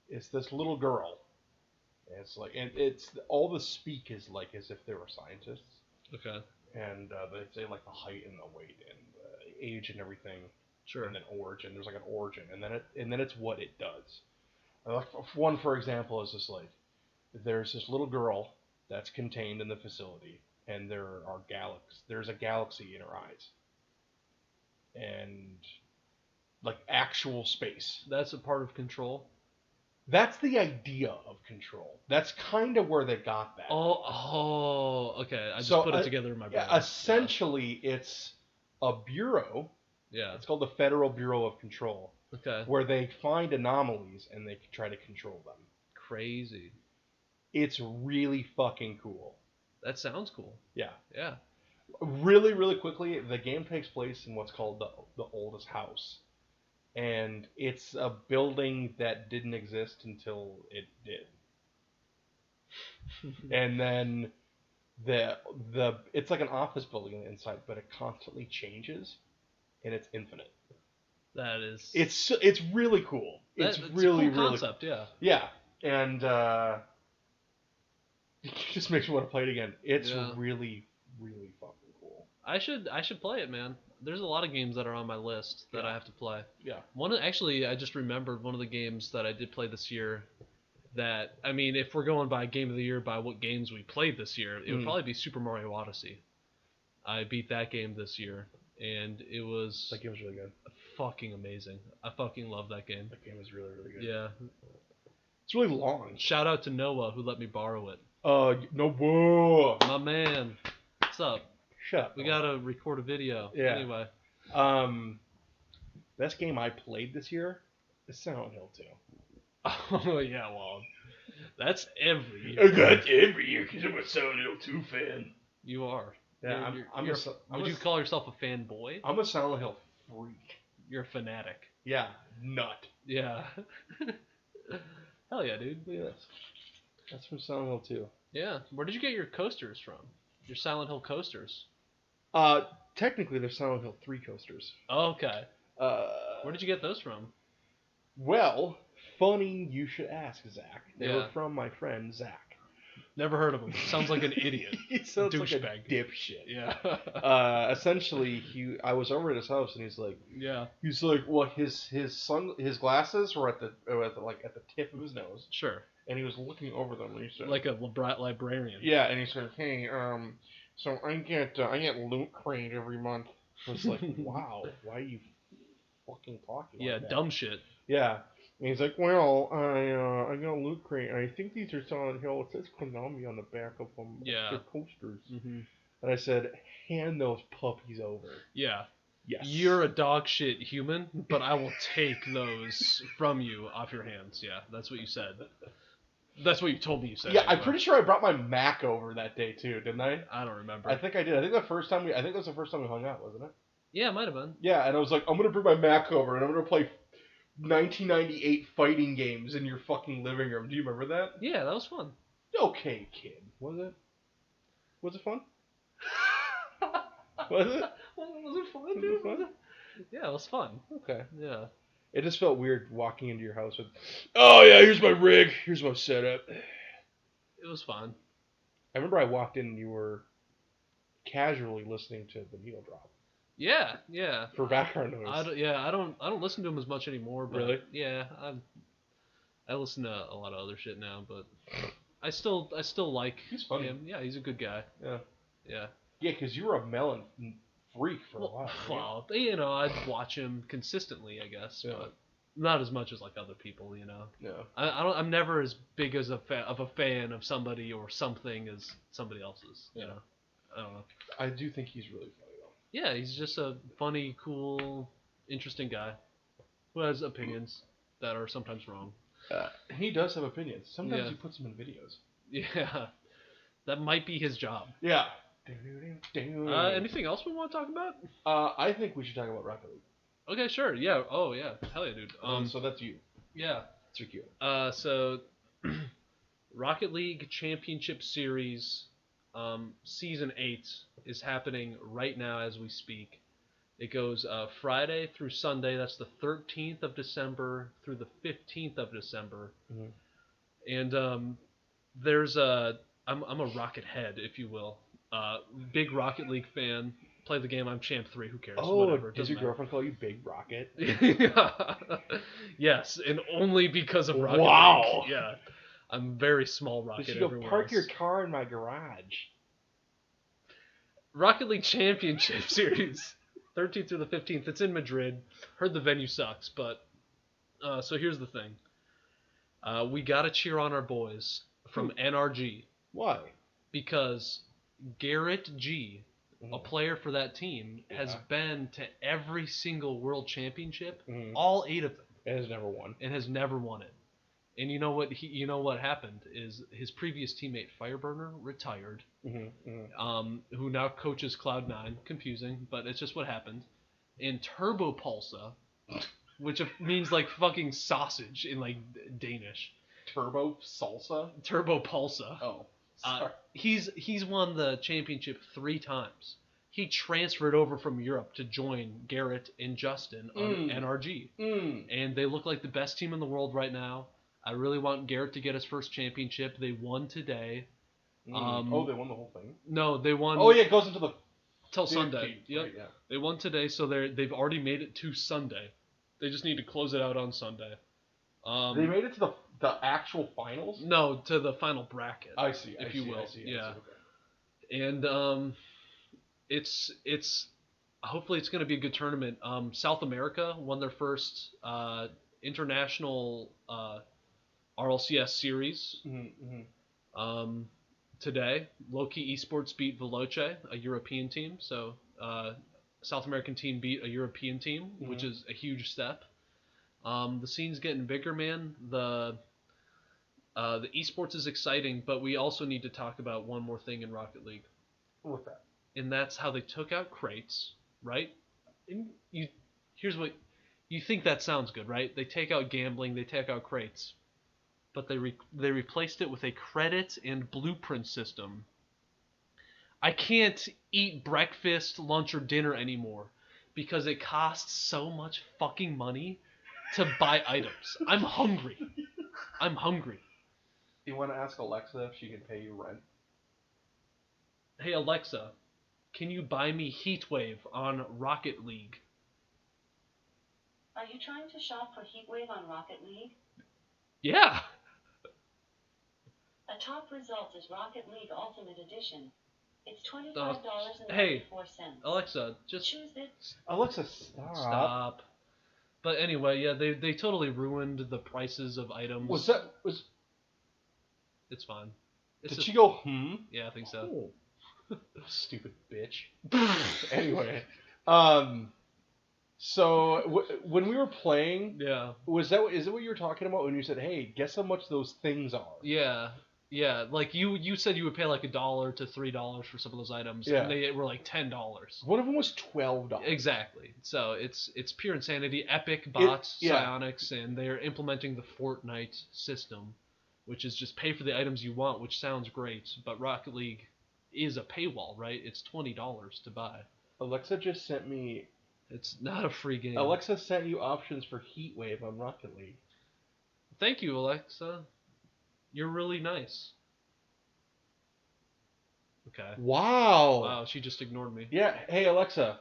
it's this little girl. And it's like, and it's all the speak is like as if they were scientists. Okay. And they say like the height and the weight and the age and everything. Sure. And then origin. There's like an origin, and then it's what it does. Like one, for example, is just like there's this little girl that's contained in the facility, and there's a galaxy in her eyes, and like actual space. That's a part of Control. That's the idea of Control. That's kind of where they got that. Oh, okay. I just put it together in my brain. Yeah, essentially, it's a bureau. Yeah. It's called the Federal Bureau of Control. Okay. Where they find anomalies and they try to control them. Crazy. It's really fucking cool. That sounds cool. Yeah. Yeah. Really, really quickly, the game takes place in what's called the oldest house. And it's a building that didn't exist until it did. And then it's like an office building inside, but it constantly changes, and it's infinite. That is. It's really cool. It's really, a cool concept, really. Yeah, and it just makes me want to play it again. It's really, really fucking cool. I should play it, man. There's a lot of games that are on my list that I have to play. Yeah. Actually, I just remembered one of the games that I did play this year. That, I mean, if we're going by game of the year by what games we played this year, it would probably be Super Mario Odyssey. I beat that game this year, and it was... That game was really good. Fucking amazing. I fucking love that game. That game was really, really good. Yeah. It's really long. Shout out to Noah who let me borrow it. Noah! My man. What's up? Shut up. We gotta record a video. Yeah. Anyway. Best game I played this year is Silent Hill 2. Oh, yeah, well, that's every year. That's every year because I'm a Silent Hill 2 fan. You are. Yeah, would you call yourself a fanboy? I'm a Silent Hill freak. You're a fanatic. Yeah, nut. Yeah. Hell yeah, dude. Look at this. That's from Silent Hill 2. Yeah. Where did you get your coasters from? Your Silent Hill coasters? Technically, they're Silent Hill 3 coasters. Okay. Where did you get those from? Well, funny you should ask, Zach. They Yeah. were from my friend Zach. Never heard of him. Sounds like an idiot. He sounds like a douchebag. dipshit. Yeah. Essentially, I was over at his house and he's like, well, his glasses were at the tip of his nose. Sure. And he was looking over them. And he said, like a librarian. Yeah, and he said, hey, so I get Loot Crate every month. I was like, wow, why are you fucking talking like that? Dumb shit. Yeah. And he's like, well, I got a Loot Crate, and I think these are Silent Hill. It says Konami on the back of them. Yeah. They're posters. Mm-hmm. And I said, hand those puppies over. Yeah. Yes. You're a dog shit human, but I will take those from you off your hands. Yeah, that's what you said. That's what you told me you said. Yeah, anyway. I'm pretty sure I brought my Mac over that day too, didn't I? I don't remember. I think I did. I think that was the first time we hung out, wasn't it? Yeah, it might have been. Yeah, and I was like, I'm gonna bring my Mac over and I'm gonna play 1998 fighting games in your fucking living room. Do you remember that? Yeah, that was fun. Okay, kid. Was it? Was it fun? Was it? Was it fun, dude? Was it? Yeah, it was fun. Okay. Yeah. It just felt weird walking into your house with, oh yeah, here's my rig, here's my setup. It was fun. I remember I walked in and you were casually listening to the needle drop. Yeah, yeah. For background noise. I don't listen to him as much anymore. But really? Yeah, I listen to a lot of other shit now, but I still like he's funny. him. Yeah, he's a good guy. Yeah. Yeah. Yeah, because you were a melon freak for a while. Well, you know, I'd watch him consistently, I guess, but not as much as like other people, you know. Yeah. I'm never as big as a fan of somebody or something as somebody else's. You know. I don't know. I do think he's really funny though. Yeah, he's just a funny, cool, interesting guy who has opinions that are sometimes wrong. He does have opinions. Sometimes he puts them in videos. Yeah, that might be his job. Yeah. Anything else we want to talk about? I think we should talk about Rocket League. Okay, sure. Yeah. Oh, yeah. Hell yeah, dude. So that's you. Yeah. That's your cue. So Rocket League Championship Series, Season 8 is happening right now as we speak. It goes Friday through Sunday. That's the 13th of December through the 15th of December. Mm-hmm. And there's I'm a Rocket head, if you will. Big Rocket League fan. Play the game. I'm Champ 3. Who cares? Oh, whatever. does your girlfriend call you Big Rocket? Yes, and only because of Rocket Wow. League. Yeah. I'm very small Rocket. You go park your car in my garage. Rocket League Championship Series, 13th through the 15th. It's in Madrid. Heard the venue sucks, but so here's the thing. We gotta cheer on our boys from NRG. Why? Because Garrett G, a player for that team, has been to every single World Championship, all 8 of them, and has never won. And has never won it. And you know what happened is his previous teammate Fireburner retired, who now coaches Cloud9. Confusing, but it's just what happened. And Turbo Pulsa, which means like fucking sausage in like Danish. Turbo Salsa? Turbo Pulsa. Oh, sorry. He's won the championship 3 times. He transferred over from Europe to join Garrett and Justin on NRG. And they look like the best team in the world right now. I really want Garrett to get his first championship. They won today. They won the whole thing? No, they won. Oh, yeah, it goes into the till Sunday. Yep. Right, yeah. They won today, so they've already made it to Sunday. They just need to close it out on Sunday. They made it to the actual finals? No, to the final bracket. I see. If you will. I see, yeah. Okay. And it's hopefully it's going to be a good tournament. South America won their first international RLCS series. Today. Loki Esports beat Veloce, a European team. So South American team beat a European team, which is a huge step. The scene's getting bigger, man. The esports is exciting, but we also need to talk about one more thing in Rocket League. What's that? And that's how they took out crates, right? Here's what you think that sounds good, right? They take out gambling, they take out crates, but they replaced it with a credit and blueprint system. I can't eat breakfast, lunch, or dinner anymore because it costs so much fucking money to buy items. I'm hungry. You want to ask Alexa if she can pay you rent? Hey Alexa, can you buy me Heatwave on Rocket League? Are you trying to shop for Heatwave on Rocket League? Yeah. A top result is Rocket League Ultimate Edition. It's $25.94. Hey, Alexa, just choose it. Alexa, stop. But anyway, yeah, they totally ruined the prices of items. It's fine. Did she go, Yeah, I think so. Oh. Stupid bitch. Anyway, so when we were playing, yeah, is it what you were talking about when you said, "Hey, guess how much those things are"? Yeah. Like you said, you would pay like $1 to $3 for some of those items, and they were like $10. One of them was $12. Exactly. So it's pure insanity. Epic bought Psyonix, and they're implementing the Fortnite system, which is just pay for the items you want, which sounds great, but Rocket League is a paywall, right? It's $20 to buy. Alexa just sent me... It's not a free game. Alexa sent you options for Heatwave on Rocket League. Thank you, Alexa. You're really nice. Okay. Wow, she just ignored me. Yeah, hey Alexa.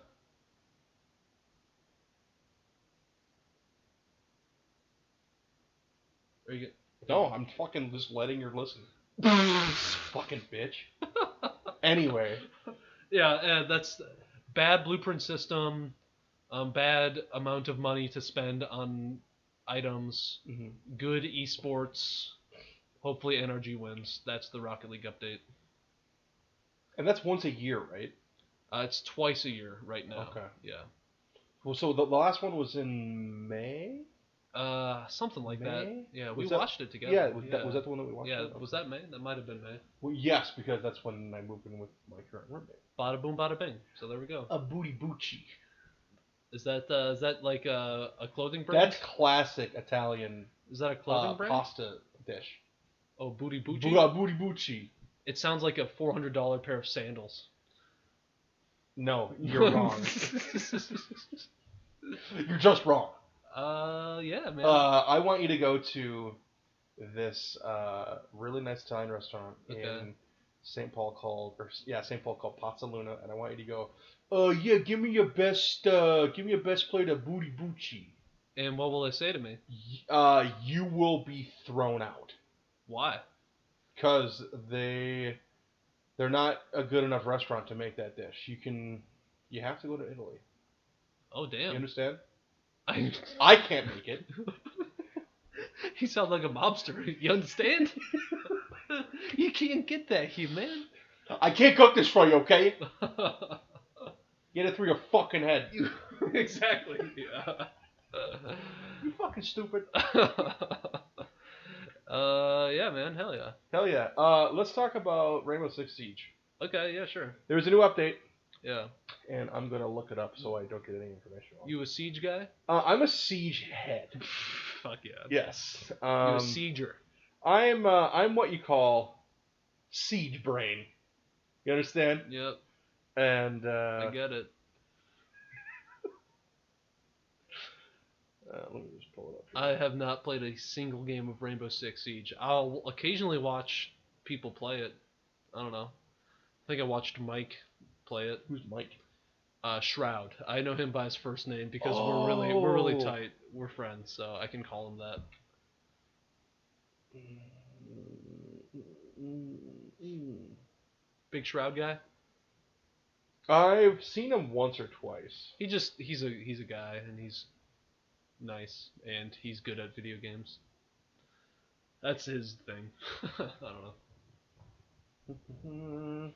Are you No, I'm fucking just letting her listen. Fucking bitch. Anyway. Yeah, that's bad blueprint system, bad amount of money to spend on items, good esports. Hopefully NRG wins. That's the Rocket League update. And that's once a year, right? It's twice a year right now. Okay. Yeah. Well, so the last one was in May? Something like that. Yeah, we was watched it together. Yeah, was that the one that we watched? Yeah, was that May? That might have been May. Well, yes, because that's when I moved in with my current roommate. Bada boom, bada bing. So there we go. A booty bucci. Is that like a clothing brand? That's classic Italian. Is that a clothing brand? Pasta dish. Oh, booty bucci. Booty bucci. It sounds like a $400 pair of sandals. No, you're wrong. You're just wrong. Yeah, man. I want you to go to this really nice Italian restaurant in St. Paul called Pazza Luna, and I want you to go. Yeah, give me your best plate of booty bucci. And what will they say to me? You will be thrown out. Why? Because they're not a good enough restaurant to make that dish. You have to go to Italy. Oh damn! You understand? I can't make it. You sound like a mobster. You understand? You can't get that here, man. I can't cook this for you, okay? Get it through your fucking head. Exactly. Yeah. You fucking stupid. Yeah, man. Hell yeah. Hell yeah. Let's talk about Rainbow Six Siege. Okay, yeah, sure. There's a new update. Yeah. And I'm gonna look it up so I don't get any information wrong. You a Siege guy? I'm a Siege head. Fuck yeah. Yes. You're a Sieger. I'm what you call Siege brain. You understand? Yep. And I get it. Let me just pull it up here. I have not played a single game of Rainbow Six Siege. I'll occasionally watch people play it. I don't know. I think I watched Mike play it. Who's Mike? Shroud. I know him by his first name because we're really tight. We're friends, so I can call him that. Big Shroud guy. I've seen him once or twice. He's a guy, and he's nice, and he's good at video games. That's his thing. I don't know.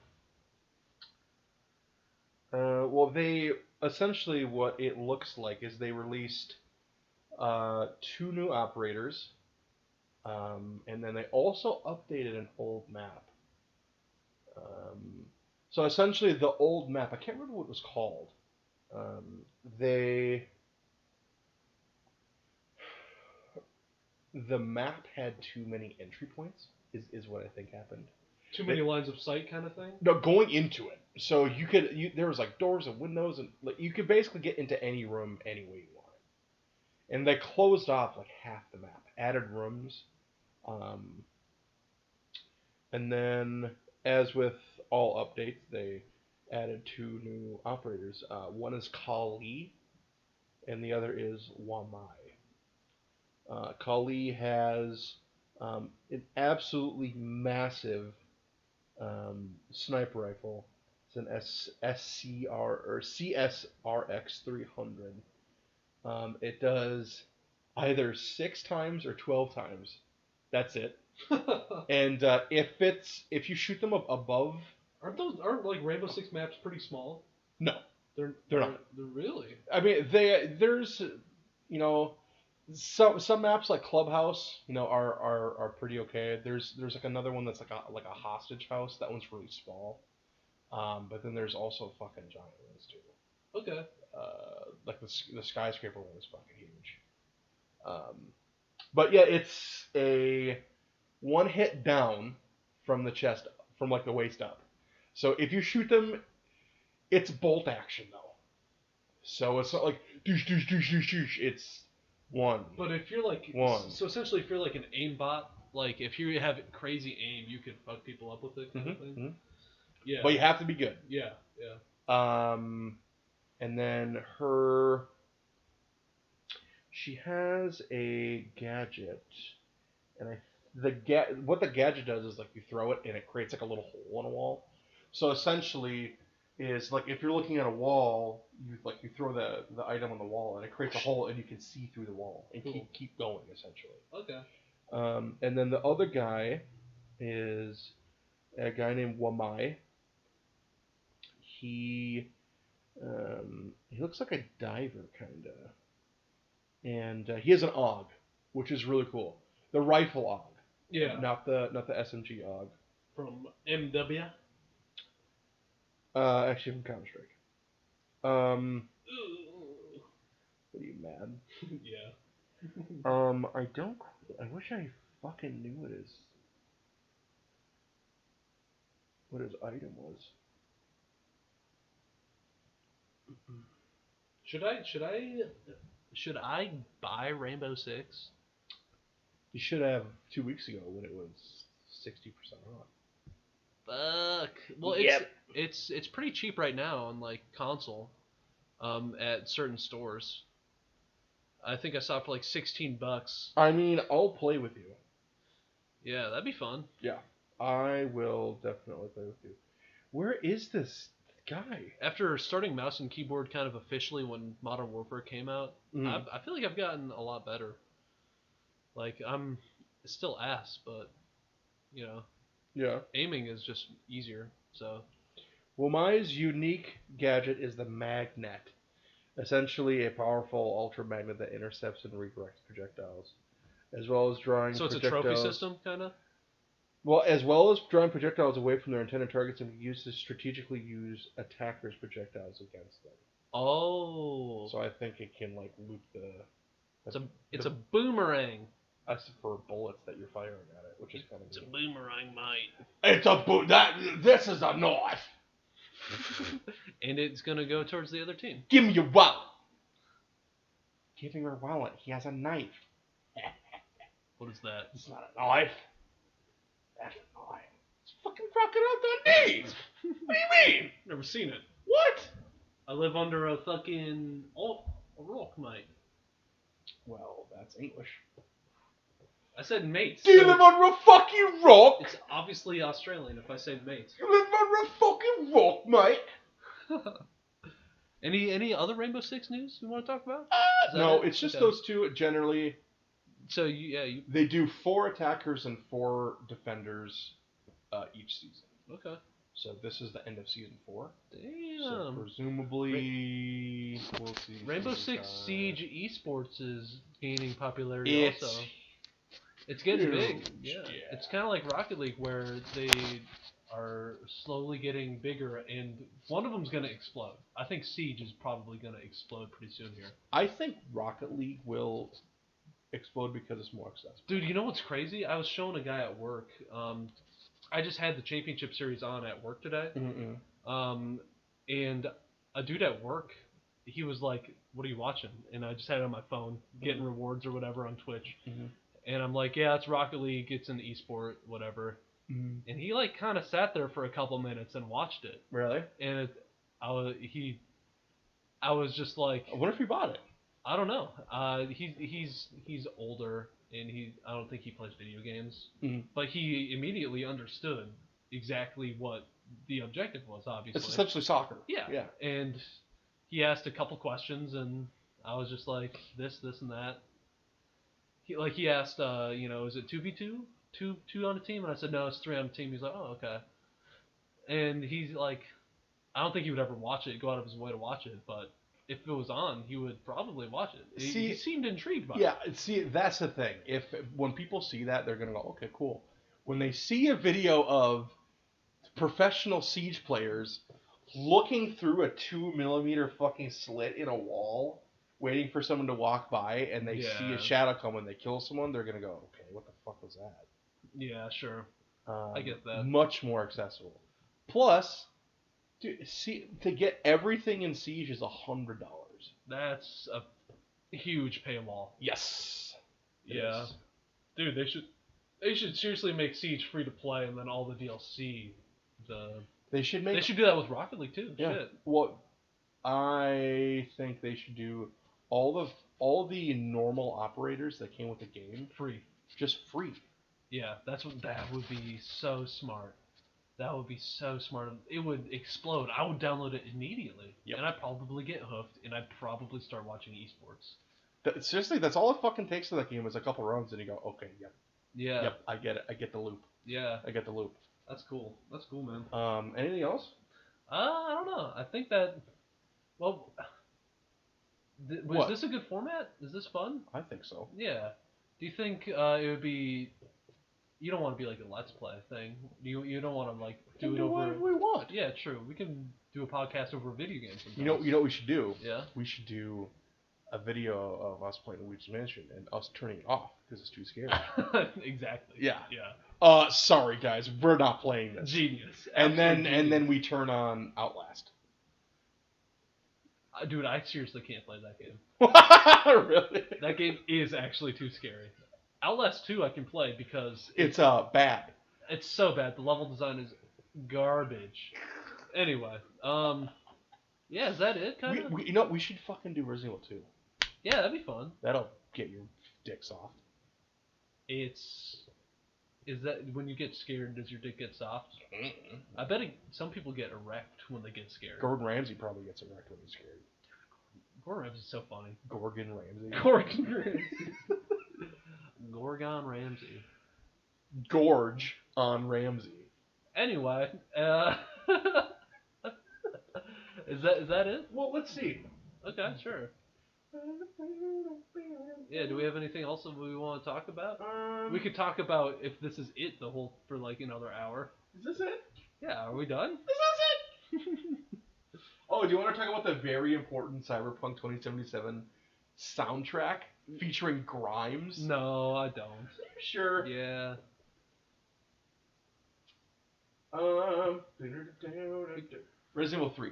Well, they essentially what it looks like is they released 2 new operators, and then they also updated an old map. So essentially, the old map, I can't remember what it was called. The map had too many entry points, is what I think happened. Too many lines of sight, kind of thing. No, going into it. So there was like doors and windows, and like you could basically get into any room any way you wanted. And they closed off like half the map, added rooms, and then as with all updates, they added 2 new operators. One is Kali, and the other is Wamai. Kali has an absolutely massive sniper rifle. It's an CSRX 300. It does either 6 times or 12 times. That's it. And if you shoot them up above, aren't like Rainbow Six maps pretty small? No, they're not. They're really. I mean, there's some maps like Clubhouse, are pretty okay. There's like another one that's like a hostage house. That one's really small. But then there's also fucking giant ones too. Okay. Like the skyscraper one is fucking huge. But yeah, it's a 1 hit down from the chest, from like the waist up. So if you shoot them, it's bolt action though. So it's not like doosh doosh doosh doosh doosh. It's one. But if you're like one. So essentially, if you're like an aimbot, like if you have crazy aim, you can fuck people up with it, kind of thing. Mm-hmm. Yeah. But you have to be good. Yeah. And then she has a gadget, and what the gadget does is like you throw it and it creates like a little hole in a wall. So essentially, is like if you're looking at a wall, you throw the item on the wall and it creates a hole and you can see through the wall and keep going essentially. Okay. And then the other guy is a guy named Wamai. He looks like a diver kinda, and he has an AUG, which is really cool. The rifle AUG. Yeah. Not the SMG AUG. From MW. Actually from Counter-Strike. What are you mad? Yeah. I wish I fucking knew what his item was. Should I buy Rainbow Six? You should have 2 weeks ago when it was 60% off. Fuck. Well, it's pretty cheap right now on like console, at certain stores. I think I saw it for like $16. I mean, I'll play with you. Yeah, that'd be fun. Yeah, I will definitely play with you. Where is this guy? After starting mouse and keyboard kind of officially when Modern Warfare came out, I feel like I've gotten a lot better. Like, I'm still ass, but, Yeah. aiming is just easier, so. Well, my unique gadget is the magnet. Essentially a powerful ultra magnet that intercepts and redirects projectiles, as well as drawing So it's projectiles. a trophy system, kind of? Well, as well as drawing projectiles away from their intended targets and be used to strategically use attackers' projectiles against them. Oh. So I think it can like loop the. It's a boomerang. That's for bullets that you're firing at it, which is kind of. It's a boomerang, mate. This is a knife. And it's gonna go towards the other team. Give me your wallet. Give him your wallet. He has a knife. What is that? It's not a knife. That's a knife. It's fucking crocodile Dundee. What do you mean? Never seen it. What? I live under a fucking a rock, mate. Well, that's English. I said mates. Do you live under a fucking rock? It's obviously Australian if I say mates. You live under a fucking rock, mate. Any other Rainbow Six news you want to talk about? No, it's just those two generally. So you they do 4 attackers and 4 defenders each season. Okay. So this is the end of season 4. Damn. So presumably we'll see. Rainbow Six Siege esports is gaining popularity also. It's getting big. Yeah. It's kind of like Rocket League where they are slowly getting bigger, and one of them's going to explode. I think Siege is probably going to explode pretty soon here. I think Rocket League will explode because it's more accessible. Dude, you know what's crazy? I was showing a guy at work. I just had the championship series on at work today. Mm-mm. And a dude at work, he was like, "What are you watching?" And I just had it on my phone, getting rewards or whatever on Twitch. Mm-hmm. And I'm like, "Yeah, it's Rocket League. It's an esport, whatever." Mm-hmm. And he like kind of sat there for a couple minutes and watched it. Really? And I was just like, I wonder if he bought it. I don't know. He's older, and I don't think he plays video games. Mm-hmm. But he immediately understood exactly what the objective was. Obviously, it's essentially soccer. Yeah. And he asked a couple questions, and I was just like, this, and that. He asked, is it 2v2? Two on a team? And I said, no, it's 3 on a team. He's like, oh, okay. And he's like, I don't think he would ever watch it, go out of his way to watch it, but if it was on, he would probably watch it. He seemed intrigued by it. Yeah, see, that's the thing. When people see that, they're going to go, okay, cool. When they see a video of professional Siege players looking through a 2mm fucking slit in a wall, waiting for someone to walk by, and they see a shadow come and they kill someone, they're going to go, okay, what the fuck was that? Yeah, sure. I get that. Much more accessible. Plus, to get everything in Siege is $100. That's a huge paywall. Yes. Yeah. Dude, they should seriously make Siege free to play, and then all the DLC. They should do that with Rocket League too. Yeah. Shit. Well, I think they should do all the normal operators that came with the game free. Just free. Yeah, that would be so smart. That would be so smart. It would explode. I would download it immediately. Yep. And I'd probably get hooked, and I'd probably start watching esports. Seriously, that's all it fucking takes to that game is a couple runs, and you go, okay, yep. Yeah. Yep, I get it. I get the loop. Yeah. I get the loop. That's cool. That's cool, man. Anything else? I don't know. I think that, well, was this a good format? Is this fun? I think so. Yeah. Do you think it would be... You don't want to be like a Let's Play thing. You don't want to like do it over... whatever we want. Yeah, true. We can do a podcast over video games sometimes. You know what we should do? Yeah? We should do a video of us playing Luigi's Mansion and us turning it off because it's too scary. Exactly. Yeah. Yeah. Sorry guys, we're not playing this. Genius. And then we turn on Outlast. Dude, I seriously can't play that game. Really? That game is actually too scary. Outlast 2 I can play because it's bad. It's so bad. The level design is garbage. Anyway, yeah, is that it? Kind of. We should fucking do Resident Evil 2. Yeah, that'd be fun. That'll get your dick soft. Is that when you get scared? Does your dick get soft? Mm-mm. I bet some people get erect when they get scared. Gordon Ramsay probably gets erect when he's scared. Gordon Ramsay's so funny. Gorgon Ramsay. Gorgon Ramsay. Gorgon Ramsay. Gorge on Ramsay. Anyway, is that it? Well, let's see. Okay, sure. Yeah, do we have anything else that we want to talk about? We could talk about if this is it for like another hour. Is this it? Yeah, are we done? Is this it? Oh, do you want to talk about the very important Cyberpunk 2077 soundtrack featuring Grimes? No, I don't. Sure. Yeah. Resident Evil 3.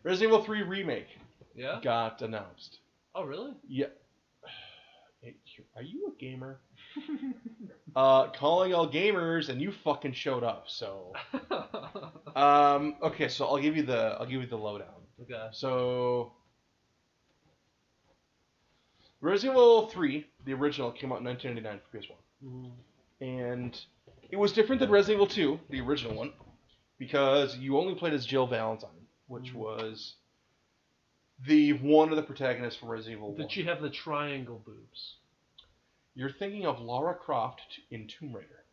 Resident Evil 3 Remake. Yeah? Got announced. Oh, really? Yeah. Are you a gamer? Calling all gamers, and you fucking showed up. So, okay. So I'll give you the lowdown. Okay. So, Resident Evil 3, the original, came out in 1999 for PS1. And it was different than Resident Evil 2, the original one, because you only played as Jill Valentine, which was the one of the protagonists from Resident Evil 1. Did she have the triangle boobs? You're thinking of Lara Croft in Tomb Raider.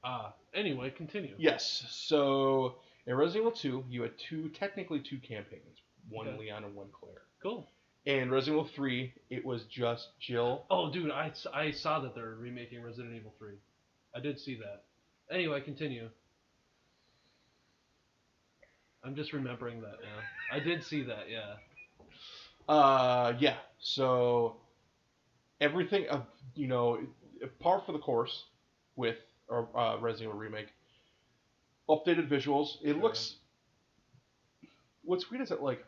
Anyway, continue. Yes. So, in Resident Evil 2, you had technically two campaigns. One Leon and one Claire. Cool. And Resident Evil 3, it was just Jill. Oh, dude, I saw that they're remaking Resident Evil 3. I did see that. Anyway, continue. I'm just remembering that now. I did see that, yeah. Yeah. So, everything, par for the course with Resident Evil Remake. Updated visuals. It looks... What's weird is that, like,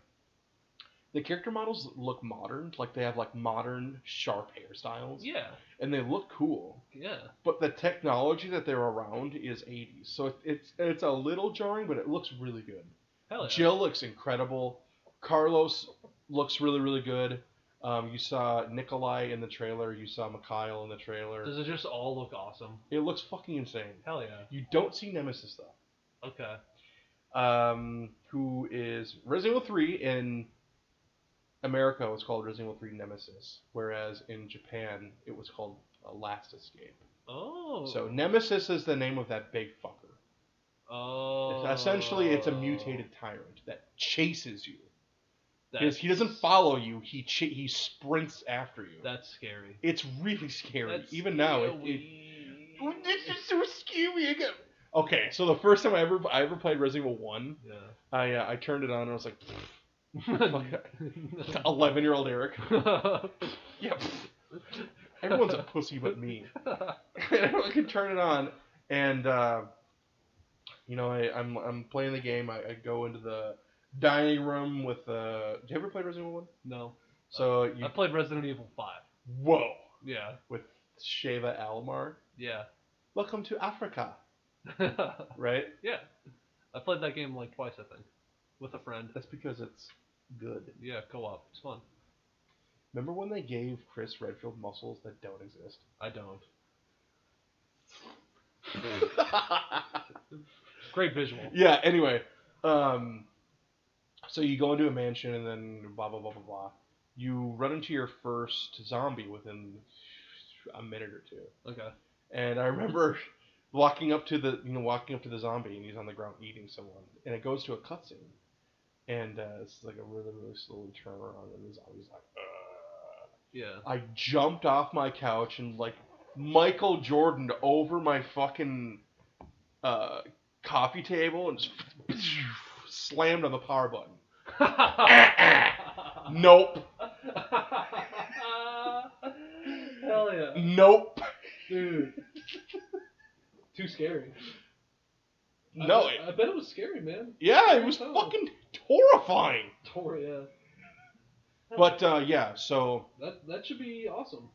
the character models look modern. Like, they have, like, modern, sharp hairstyles. Yeah. And they look cool. Yeah. But the technology that they're around is 80s. So it's a little jarring, but it looks really good. Hell yeah. Jill looks incredible. Carlos looks really, really good. You saw Nikolai in the trailer. You saw Mikhail in the trailer. Does it just all look awesome? It looks fucking insane. Hell yeah. You don't see Nemesis, though. Okay. Who is Resident Evil 3 in America was called Resident Evil 3 Nemesis, whereas in Japan it was called Last Escape. Oh. So Nemesis is the name of that big fucker. Oh. Essentially, it's a mutated tyrant that chases you. That's... He doesn't follow you. He sprints after you. That's scary. It's really scary. That's Even now, it's just so scary. Again. Okay, so the first time I ever played Resident Evil 1, I turned it on and I was like, 11-year-old Erik. Yeah. Everyone's a pussy but me. And I can turn it on, and I'm playing the game. I go into the dining room with. Did you ever play Resident Evil 1? No. So I played Resident Evil 5. Whoa. Yeah. With Sheva Alomar. Yeah. Welcome to Africa. Right? Yeah. I played that game like twice, I think, with a friend. That's because it's good. Yeah, co-op. It's fun. Remember when they gave Chris Redfield muscles that don't exist? I don't. Great visual. Yeah, anyway. So you go into a mansion and then blah, blah, blah, blah, blah. You run into your first zombie within a minute or two. Okay. And I remember walking up to the zombie and he's on the ground eating someone. And it goes to a cutscene. And it's like a really, really slowly turn around and the zombie's like, Yeah. I jumped off my couch and like Michael Jordan over my fucking coffee table and just slammed on the power button. Nope. Hell yeah. Nope. Dude. Too scary. No. I bet it was scary, man. Yeah, it was fucking horrifying. Yeah. But yeah, so that should be awesome.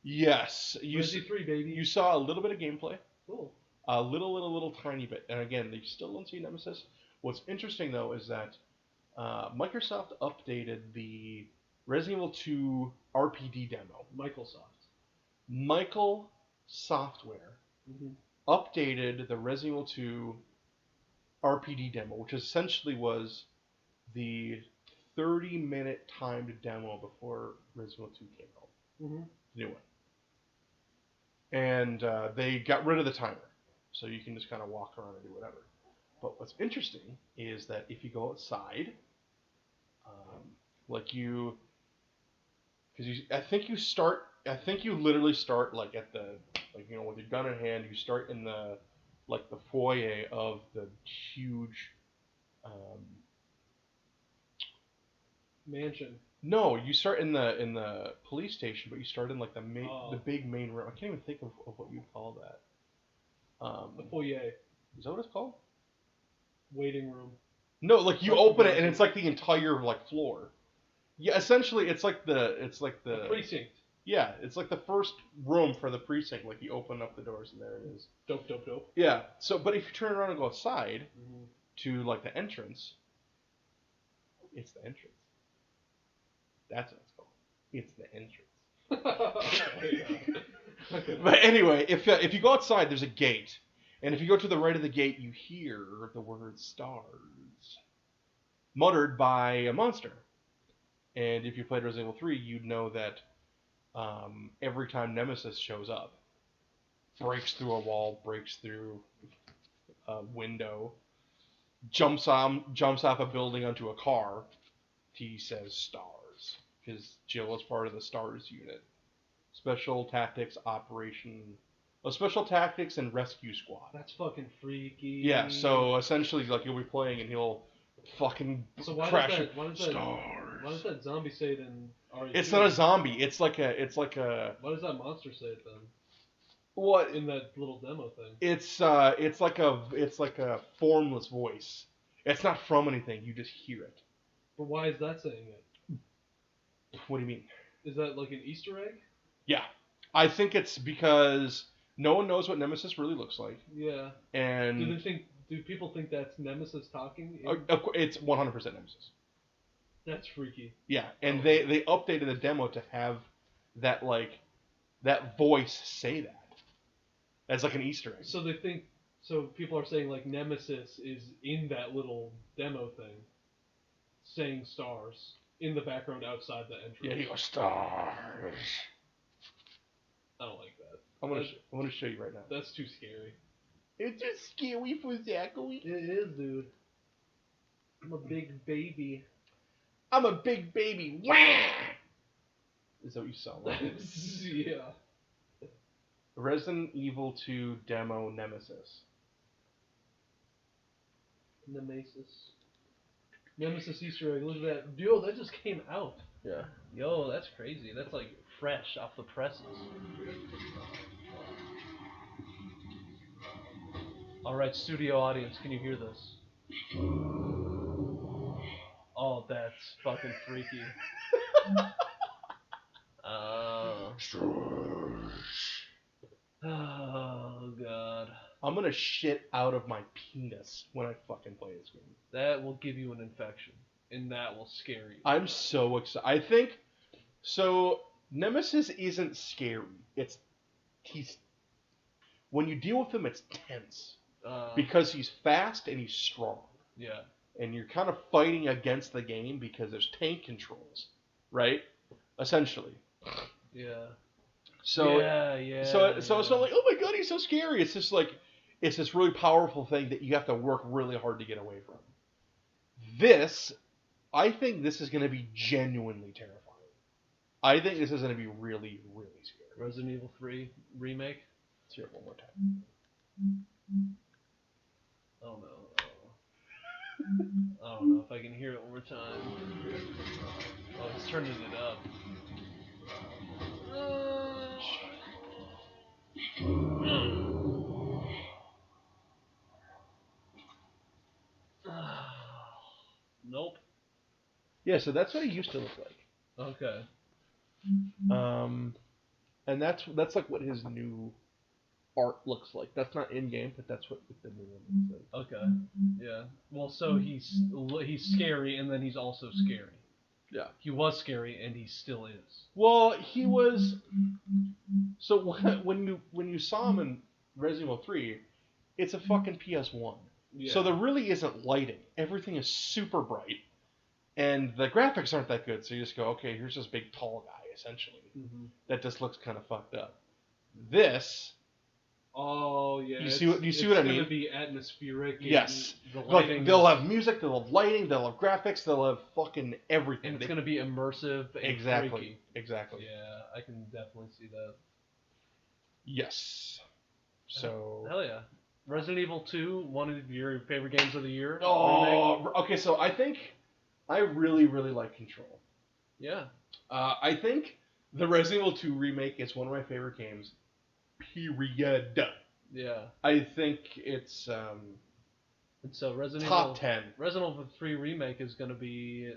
yes, you Resi 3, baby. You saw a little bit of gameplay. Cool. A little tiny bit. And again, you still don't see Nemesis. What's interesting though is that Microsoft updated the Resident Evil 2 RPD demo. Michael Software updated the Resident Evil 2 RPD demo, which essentially was the 30-minute timed demo before Resident Evil 2 came out. New one. And they got rid of the timer, so you can just kind of walk around and do whatever. But what's interesting is that if you go outside, I think you literally start like at the with your gun in hand. You start in the foyer of the huge mansion. No, you start in the police station, but you start in like the big main room. I can't even think of what you'd call that. The foyer. Is that what it's called? Waiting room. No, like you open it and it's like the entire floor. Yeah, essentially it's like the precinct. Yeah, it's like the first room for the precinct. Like you open up the doors and there it is. Dope. Yeah. So, but if you turn around and go outside to like the entrance, It's the entrance. That's what it's called. It's the entrance. Okay. But anyway, if you go outside, there's a gate, and if you go to the right of the gate, you hear the word "stars" muttered by a monster. And if you played Resident Evil 3, you'd know that every time Nemesis shows up, breaks through a wall, breaks through a window, jumps off a building onto a car, he says "stars" because Jill is part of the STARS unit, Special Tactics and Rescue Squad. That's fucking freaky. Yeah, so essentially, like, you'll be playing and he'll fucking crash. Why does that zombie say it in RE2? It's not a zombie. It's like a. Why does that monster say it then? What? In that little demo thing. It's like a formless voice. It's not from anything. You just hear it. But why is that saying it? What do you mean? Is that like an Easter egg? Yeah, I think it's because no one knows what Nemesis really looks like. Yeah. And do people think that's Nemesis talking? It's 100% Nemesis. That's freaky. Yeah, and they updated the demo to have that voice say that. As like an Easter egg. So people are saying like Nemesis is in that little demo thing, saying "stars" in the background outside the entrance. Yeah, he goes "stars." I don't like that. I'm gonna show you right now. That's too scary. It's just scary for Zachary. It is, dude. I'm a big baby. I'm a big baby. Wah! Is that what you sound like? Yeah. Resident Evil 2 demo Nemesis. Nemesis Easter egg. Look at that. Yo, that just came out. Yeah. Yo, that's crazy. That's like fresh off the presses. Alright, studio audience, can you hear this? Oh, that's fucking freaky. Oh, God. I'm gonna shit out of my penis when I fucking play this game. That will give you an infection, and that will scare you. I'm so excited. I think so. Nemesis isn't scary. When you deal with him, it's tense because he's fast and he's strong. Yeah. And you're kind of fighting against the game because there's tank controls, right? Essentially. Yeah. So yeah. So it's not like, oh my god, he's so scary. It's just like, it's this really powerful thing that you have to work really hard to get away from. I think this is going to be genuinely terrifying. I think this is going to be really, really scary. Resident Evil 3 remake? Let's hear it one more time. Oh no. I don't know if I can hear it one more time. Oh, it's turning it up. Nope. Yeah, so that's what he used to look like. Okay. And that's like what his new art looks like. That's not in game, but that's what the new one looks like. Okay. Yeah. Well, so he's scary, and then he's also scary. Yeah. He was scary, and he still is. Well, he was. So when you saw him in Resident Evil 3, it's a fucking PS1. Yeah. So there really isn't lighting. Everything is super bright, and the graphics aren't that good. So you just go, okay, here's this big tall guy essentially that just looks kind of fucked up. This. Oh yeah. You see what I mean? It's gonna be atmospheric. Yes. The lighting. They'll have music. They'll have lighting. They'll have graphics. They'll have fucking everything. And it's gonna be immersive and freaky. Exactly. Yeah, I can definitely see that. Yes. So. Hell yeah. Resident Evil 2, one of your favorite games of the year. Oh, okay. So I think I really, really like Control. Yeah. I think the Resident Evil 2 remake is one of my favorite games. Period. Yeah. I think it's and so top 10. Resident Evil 3 remake is going to be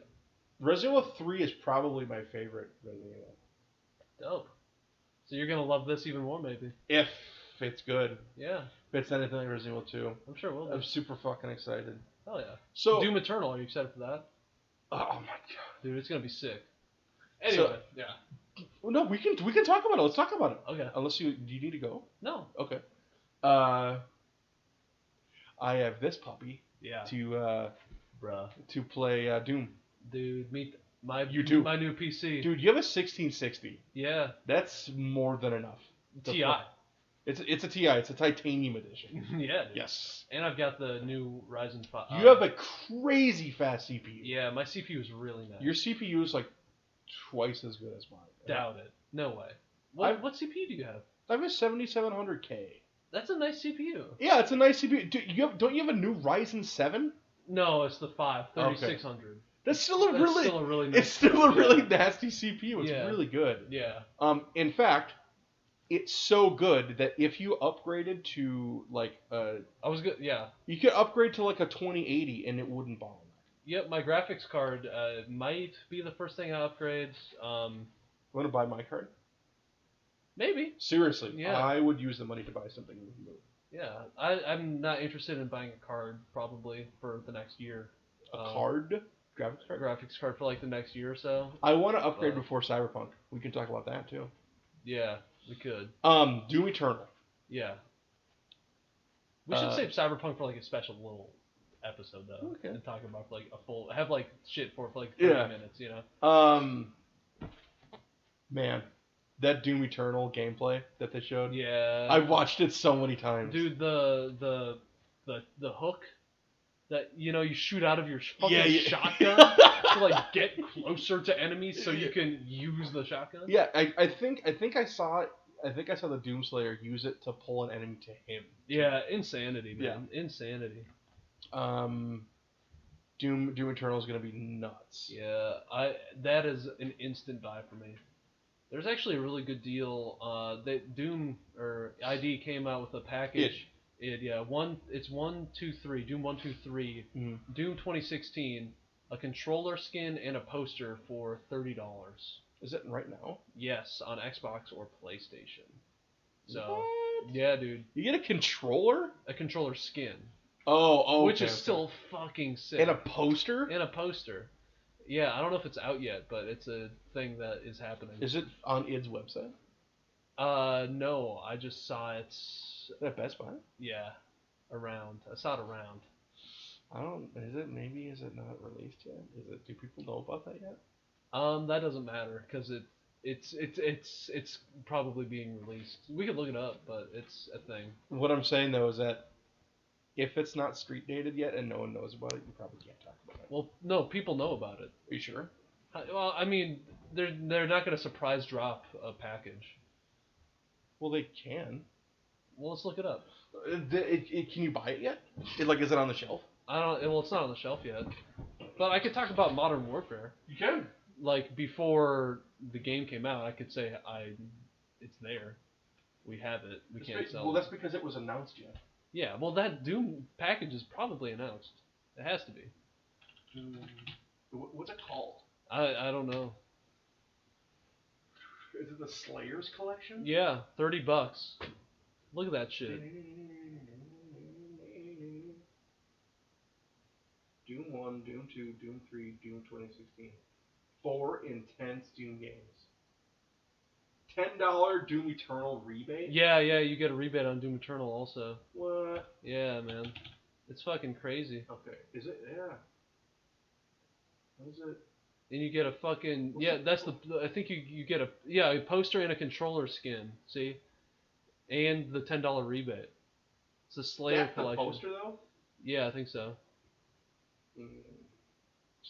Resident Evil 3 is probably my favorite Resident Evil. Dope. So you're going to love this even more, maybe. If it's good. Yeah. If it's anything like Resident Evil 2. I'm sure it will be. I'm super fucking excited. Hell yeah. So Doom Eternal, are you excited for that? Oh my god, dude, it's gonna be sick. Anyway, yeah. Well, no, we can talk about it. Let's talk about it. Okay. Unless do you need to go? No. Okay. I have this puppy. Yeah. To play Doom. Dude, my You too. my new PC. Dude, you have a 1660. Yeah. That's more than enough. TI. It's a TI. It's a titanium edition. Yeah. Dude. Yes. And I've got the new Ryzen 5. You have a crazy fast CPU. Yeah, my CPU is really nice. Your CPU is like twice as good as mine. Doubt it. No way. What CPU do you have? I have a 7700K. That's a nice CPU. Yeah, it's a nice CPU. Don't you have a new Ryzen 7? No, it's the 3600. Okay. That's still a really nice. It's still a really nasty CPU. It's really good. Yeah. In fact, it's so good that if you upgraded to like you could upgrade to like a 2080 and it wouldn't bottleneck. Yep, my graphics card might be the first thing I upgrade. Want to buy my card? Maybe. Seriously, yeah. I would use the money to buy something. Yeah, I'm not interested in buying a card probably for the next year. Card? Graphics card? Graphics card for like the next year or so. I want to upgrade before Cyberpunk. We can talk about that too. Yeah, we could. Doom Eternal. Yeah. We should save Cyberpunk for like a special little episode though. Okay. And talk about like have like shit for like 30 minutes, you know. Man, that Doom Eternal gameplay that they showed. Yeah. I watched it so many times. Dude, the hook that you shoot out of your fucking shotgun to like get closer to enemies so you can use the shotgun. Yeah, I think I saw it. I think I saw the Doomslayer use it to pull an enemy to him. Yeah, insanity, man. Yeah. Insanity. Doom Eternal is gonna be nuts. Yeah, that is an instant buy for me. There's actually a really good deal. That Doom or ID came out with a package. It's 1, 2, 3. Doom 1, 2, 3. Mm-hmm. Doom 2016. A controller skin and a poster for $30. Is it right now? Yes, on Xbox or PlayStation. So what? Yeah, dude. You get a controller? A controller skin. Oh, which is still fucking sick. And a poster? And a poster. Yeah, I don't know if it's out yet, but it's a thing that is happening. Is it on id's website? No, I just saw it. Is it at Best Buy? Yeah, around. I saw it around. Is it not released yet? Do people know about that yet? That doesn't matter because it's probably being released. We could look it up, but it's a thing. What I'm saying though is that if it's not street dated yet and no one knows about it, you probably can't talk about it. Well, no, people know about it. Are you sure? Well, I mean, they're not going to surprise drop a package. Well, they can. Well, let's look it up. Can you buy it yet? Is it on the shelf? Well, it's not on the shelf yet. But I could talk about Modern Warfare. You can. Like before the game came out, I could say it's there. We have it. We can't sell it. Well, that's because it was announced yet. Yeah, well, that Doom package is probably announced. It has to be. What's it called? I don't know. Is it the Slayers collection? Yeah, $30. Look at that shit. Doom 1, Doom 2, Doom 3, Doom 2016. 4 intense Doom games. $10 Doom Eternal rebate? Yeah, you get a rebate on Doom Eternal also. What? Yeah, man. It's fucking crazy. Okay. Is it? Yeah. What is it? And you get a fucking... that's the... I think you get a poster and a controller skin. See? And the $10 rebate. It's a Slayer collection. The poster, though? Yeah, I think so.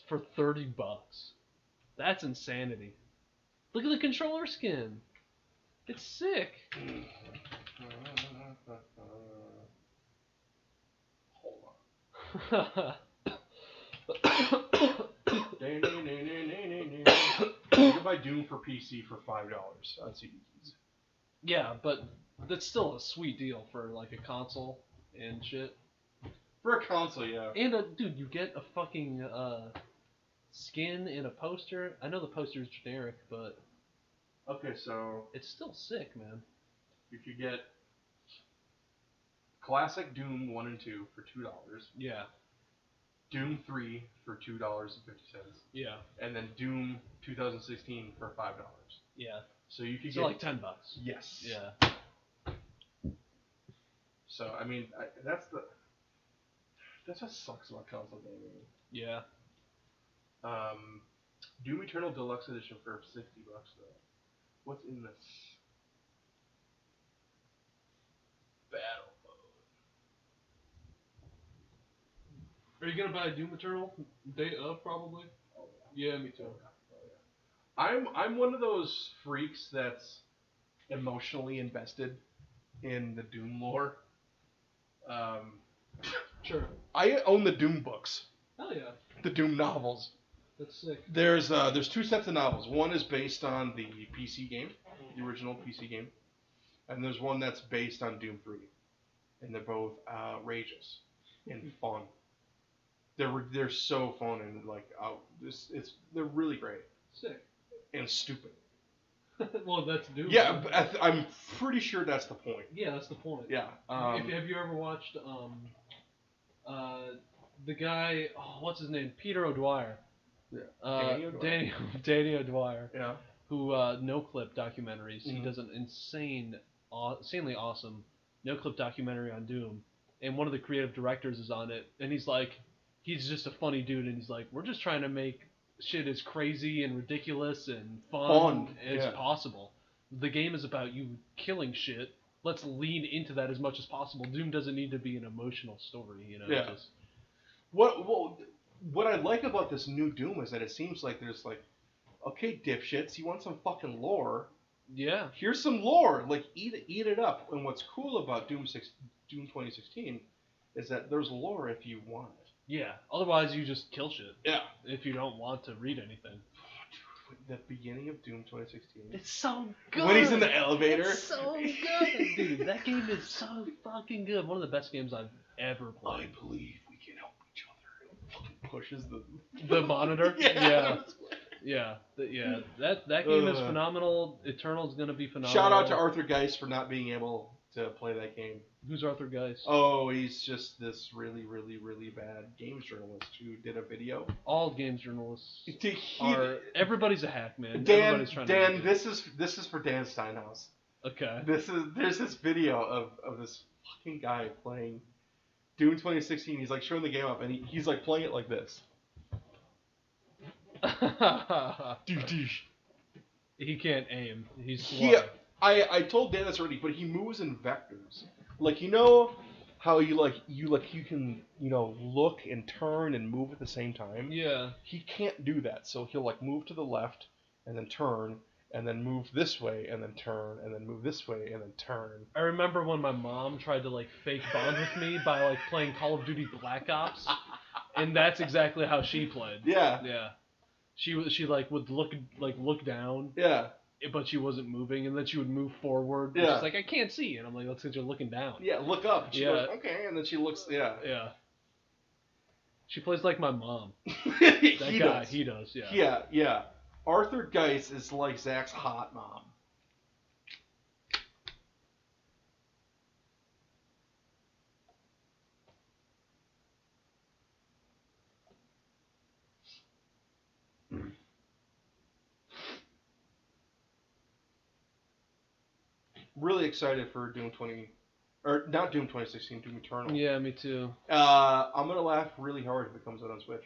For $30. That's insanity. Look at the controller skin. It's sick. Hold on. You can buy Doom for PC for $5 on CD keys. Yeah, but that's still a sweet deal for like a console and shit. For a console, yeah. And dude, you get a fucking skin and a poster. I know the poster is generic, but okay, so it's still sick, man. You could get Classic Doom 1 and 2 for $2. Yeah. Doom 3 for $2.50. Yeah. And then Doom 2016 for $5. Yeah. So you could So get like $10. Yes. Yeah. So I mean, that's what sucks about console gaming. Yeah. Doom Eternal Deluxe Edition for $60 though. What's in this? Battle mode. Are you gonna buy Doom Eternal day of probably? Oh, yeah. Me too. I'm one of those freaks that's emotionally invested in the Doom lore. Sure. I own the Doom books. Hell yeah. The Doom novels. That's sick. There's 2 sets of novels. One is based on the PC game, the original PC game, and there's one that's based on Doom 3, and they're both outrageous and fun. They're so fun and like they're really great. Sick. And stupid. Well, that's Doom. Yeah, but I'm pretty sure that's the point. Yeah, that's the point. Yeah. Have you ever watched the guy? Oh, what's his name? Peter O'Dwyer. Yeah. Danny O'Dwyer. Yeah. Who no clip documentaries. Mm-hmm. He does an insanely awesome no clip documentary on Doom, and one of the creative directors is on it, and he's just a funny dude, and he's like, we're just trying to make shit as crazy and ridiculous and fun as possible. The game is about you killing shit. Let's lean into that as much as possible. Doom doesn't need to be an emotional story, you know. Yeah. What I like about this new Doom is that it seems like there's like, okay, dipshits, you want some fucking lore? Yeah. Here's some lore. Like, eat it up. And what's cool about Doom 2016 is that there's lore if you want it. Yeah. Otherwise, you just kill shit. Yeah. If you don't want to read anything. The beginning of Doom 2016. It's so good. When he's in the elevator. It's so good, dude. That game is so fucking good. One of the best games I've ever played. I believe we can help each other. It fucking pushes the monitor. Yeah. That game is phenomenal. Eternal's gonna be phenomenal. Shout out to Arthur Geist for not being able to play that game. Who's Arthur Geist? Oh, he's just this really, really, really bad games journalist who did a video. All games journalists are. Everybody's a hack, man. Everybody's trying Dan, to this is for Dan Steinhaus. Okay. There's this video of this fucking guy playing Doom 2016. He's like showing the game up, and he's like playing it like this. He can't aim. He's slow. Yeah, I told Dan this already, but he moves in vectors. Like, you know how you can, look and turn and move at the same time? Yeah. He can't do that, so he'll like move to the left and then turn and then move this way and then turn and then move this way and then turn. I remember when my mom tried to like fake bond with me by like playing Call of Duty Black Ops, and that's exactly how she played. Yeah. Yeah. She would look down. Yeah. But she wasn't moving, and then she would move forward. Yeah. She's like, I can't see, and I'm like, that's because you're looking down. Yeah, look up. She goes, okay, and then she looks. Yeah. Yeah. She plays like my mom. He does. Yeah. Yeah, yeah. Arthur Geist is like Zach's hot mom. Really excited for Doom 2016, Doom Eternal. Yeah, me too. I'm gonna laugh really hard if it comes out on Switch.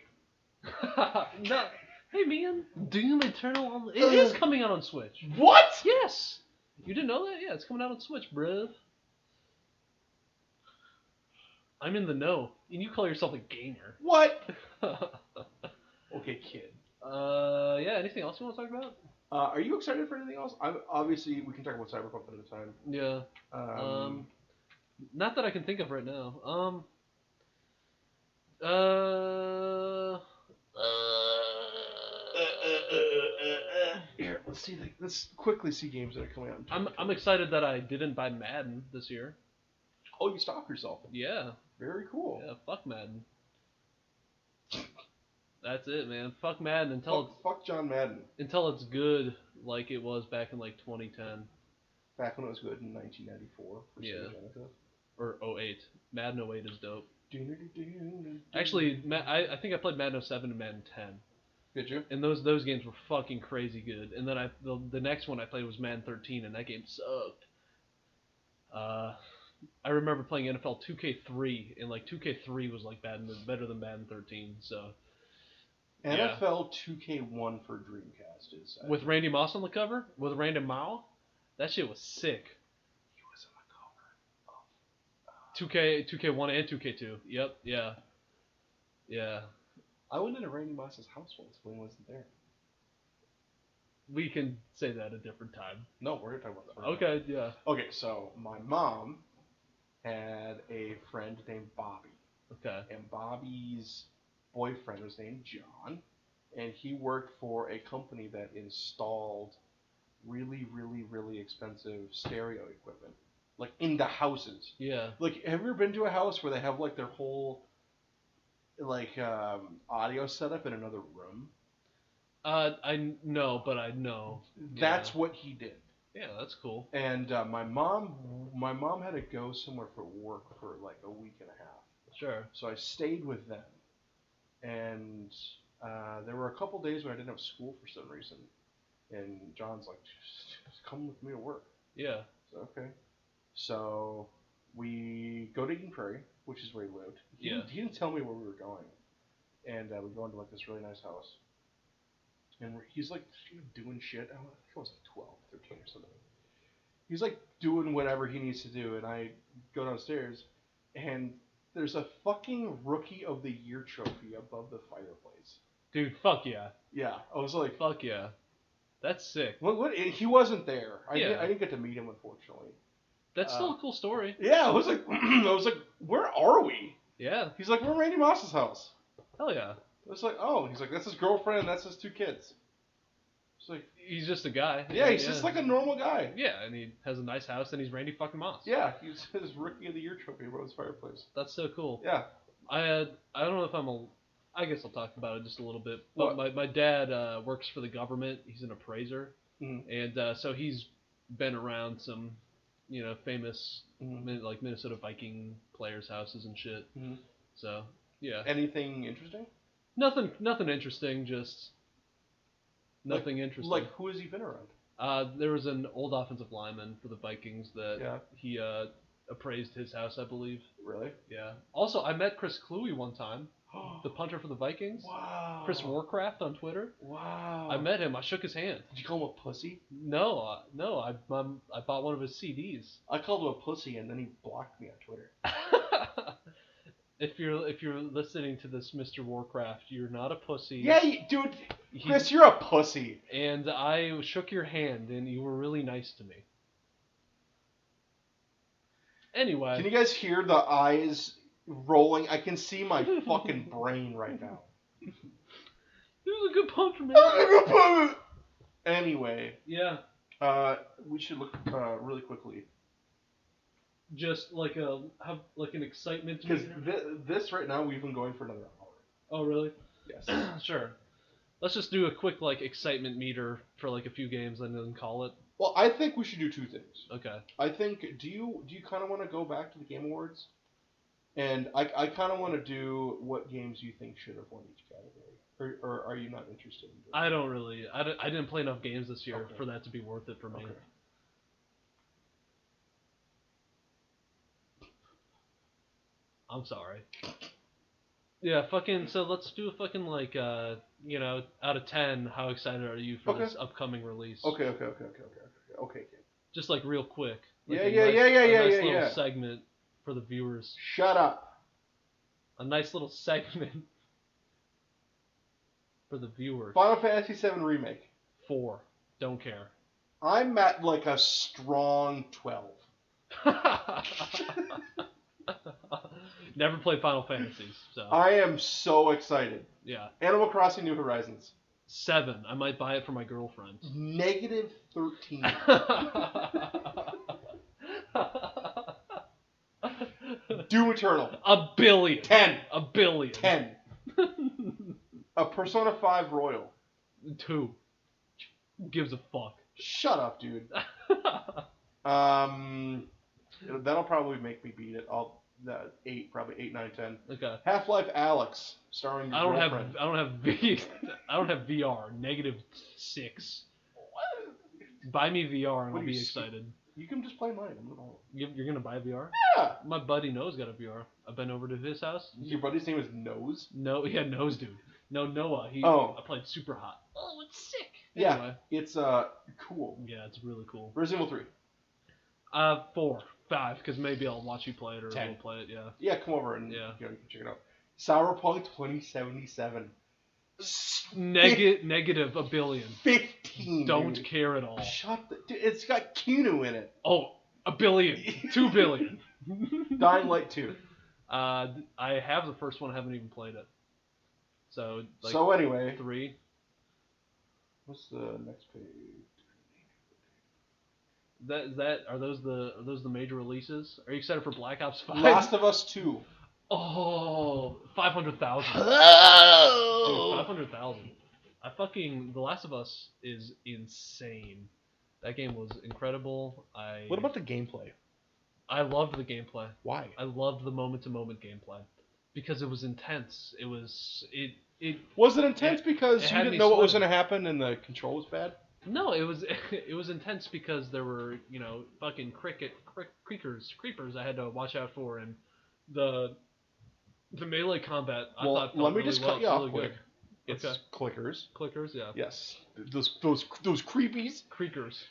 No, hey man, Doom Eternal, it is coming out on Switch. What? Yes. You didn't know that? Yeah, it's coming out on Switch, bruh. I'm in the know, and you call yourself a gamer. What? Okay, kid. Yeah. Anything else you want to talk about? Are you excited for anything else? Obviously, we can talk about Cyberpunk another time. Yeah. Not that I can think of right now. Here, let's quickly see games that are coming out. I'm excited that I didn't buy Madden this year. Oh, you stopped yourself. Yeah. Very cool. Yeah. Fuck Madden. That's it, man. Fuck Madden fuck John Madden. Until it's good, like it was back in like 2010. Back when it was good in 1994 for Sega Genesis. Or 08. Madden 08 is dope. Actually, I think I played Madden 07 and Madden 10. Did you? And those games were fucking crazy good. And then the next one I played was Madden 13, and that game sucked. I remember playing NFL 2K3, and like 2K3 was like better than Madden 13. So NFL 2K1 for Dreamcast is with Randy Moss on the cover, with Randy Mao, that shit was sick. He was on the cover of 2K1 and 2K2. Yep. Yeah. I went into Randy Moss's house once when he wasn't there. We can say that a different time. No, we're gonna talk about that. Okay, yeah. Okay, so my mom had a friend named Bobby. Okay. And Bobby's boyfriend was named John, and he worked for a company that installed really, really, really expensive stereo equipment, like in the houses. Yeah. Like, have you ever been to a house where they have like their whole audio setup in another room? I know, but I know. That's what he did. Yeah, that's cool. And my mom had to go somewhere for work for like a week and a half. Sure. So I stayed with them, and there were a couple days when I didn't have school for some reason, and John's like, just come with me to work. Yeah. So okay. So we go to Eden Prairie, which is where he lived. He didn't tell me where we were going, and we go into like this really nice house. And he's like doing shit. I think I was like 12, 13 or something. He's like doing whatever he needs to do, and I go downstairs, and there's a fucking Rookie of the Year trophy above the fireplace. Dude, fuck yeah. Yeah, I was like, fuck yeah. That's sick. What? He wasn't there. I Yeah. didn't get to meet him, unfortunately. That's still a cool story. Yeah, I was like, where are we? Yeah. He's like, we're in Randy Moss's house. Hell yeah. It's like, oh, he's like, that's his girlfriend, and that's his 2 kids. It's like, he's just a guy. Yeah, he's just like a normal guy. Yeah, and he has a nice house, and he's Randy fucking Moss. Yeah, he's his Rookie of the Year trophy above his fireplace. That's so cool. Yeah. I don't know if I guess I'll talk about it just a little bit. But my dad works for the government. He's an appraiser, and so he's been around some, famous like Minnesota Viking players' houses and shit. Mm-hmm. So yeah. Anything interesting? Nothing interesting. Just nothing interesting. Like, who has he been around? There was an old offensive lineman for the Vikings that he appraised his house, I believe. Really? Yeah. Also, I met Chris Kluwe one time, the punter for the Vikings. Wow. Chris Warcraft on Twitter. Wow. I met him. I shook his hand. Did you call him a pussy? No. I bought one of his CDs. I called him a pussy, and then he blocked me on Twitter. If you're listening to this, Mr. Warcraft, you're not a pussy. Yeah, dude. Chris, you're a pussy. And I shook your hand, and you were really nice to me. Anyway. Can you guys hear the eyes rolling? I can see my fucking brain right now. He was a good punter, man. Anyway. Yeah. We should look really quickly. Just like an excitement. Because this right now we've been going for another hour. Oh really? Yes. Sure. Let's just do a quick excitement meter for a few games and then call it. Well, I think we should do 2 things. Okay. I think do you kind of want to go back to the Game Awards? And I kind of want to do what games you think should have won each category. Or are you not interested in doing I don't really. I didn't play enough games this year for that to be worth it for me. Okay. I'm sorry. Yeah, so let's do a fucking out of 10, how excited are you for this upcoming release? Okay. Just real quick. Yeah. Nice little segment for the viewers. Shut up. A nice little segment for the viewers. Final Fantasy VII Remake. 4. Don't care. I'm at a strong 12. Never played Final Fantasies, so. I am so excited. Yeah. Animal Crossing New Horizons. 7. I might buy it for my girlfriend. -13. Doom Eternal. A billion. 10. A billion. 10. A Persona 5 Royal. 2. Who gives a fuck? Shut up, dude. That'll probably make me beat it. probably 8, 9, 10. Okay. Half-Life Alex, starring your girlfriend. I don't have VR. -6. Buy me VR and What I'll do you be see? excited. You can just play mine. I'm gonna hold You're gonna buy VR? Yeah. My buddy Noah's got a VR. I've been over to his house. Your buddy's name is Nose? No, yeah, Nose dude. No, Noah. Oh. I played Super Hot. Oh, it's sick. Yeah. Anyway. It's cool. Yeah, it's really cool. Resident Evil 3. 4, 5, because maybe I'll watch you play it or 10. we'll play it. Yeah. Yeah, come over and Yeah. you can check it out. Cyberpunk 2077. Negative a billion. 15. Don't dude. care at all. Shut the. Dude, it's got Keanu in it. Oh, a billion. 2 billion. Dying Light 2. I have the first one. I haven't even played it. So Anyway, 3. what's the next page? Are those the major releases? Are you excited for Black Ops 5? Last of Us 2. Oh, 500,000. Oh! Dude, 500,000. The Last of Us is insane. That game was incredible. What about the gameplay? I loved the gameplay. Why? I loved the moment-to-moment gameplay because it was intense. Was it intense because it you had didn't me know what was sweating. going to happen and the control was bad? No, it was intense because there were fucking creepers I had to watch out for, and the melee combat I thought felt let me really just well, cut you off really quick. good. It's Okay. clickers. Clickers, yeah. Yes, those creepies. Creakers.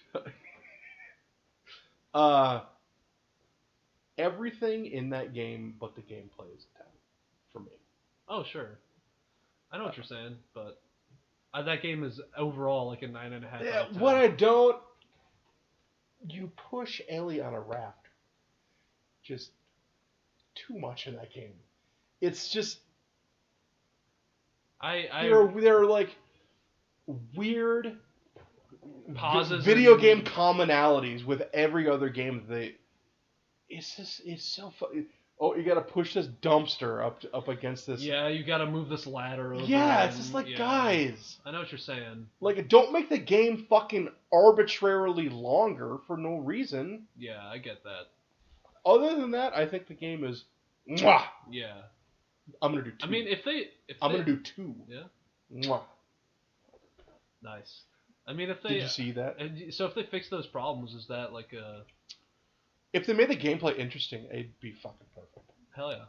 Everything in that game but the gameplay is a 10 for me. Oh sure, I know what you're saying, but that game is overall like a 9.5. Yeah, out of 10. what I don't, you push Ellie on a raft, just too much in that game. It's just there are like weird pauses, video game commonalities with every other game that it's so fun. Oh, you gotta push this dumpster up against this. Yeah, you gotta move this ladder over. Yeah, it's just like, guys. I know what you're saying. Like, don't make the game fucking arbitrarily longer for no reason. Yeah, I get that. Other than that, I think the game is mwah. Yeah. I'm gonna do 2. I mean, if I'm gonna do 2. Yeah. Mwah. Nice. I mean, if they. Did you see that? So if they fix those problems, is that like a? If they made the gameplay interesting, it'd be fucking perfect. Hell yeah.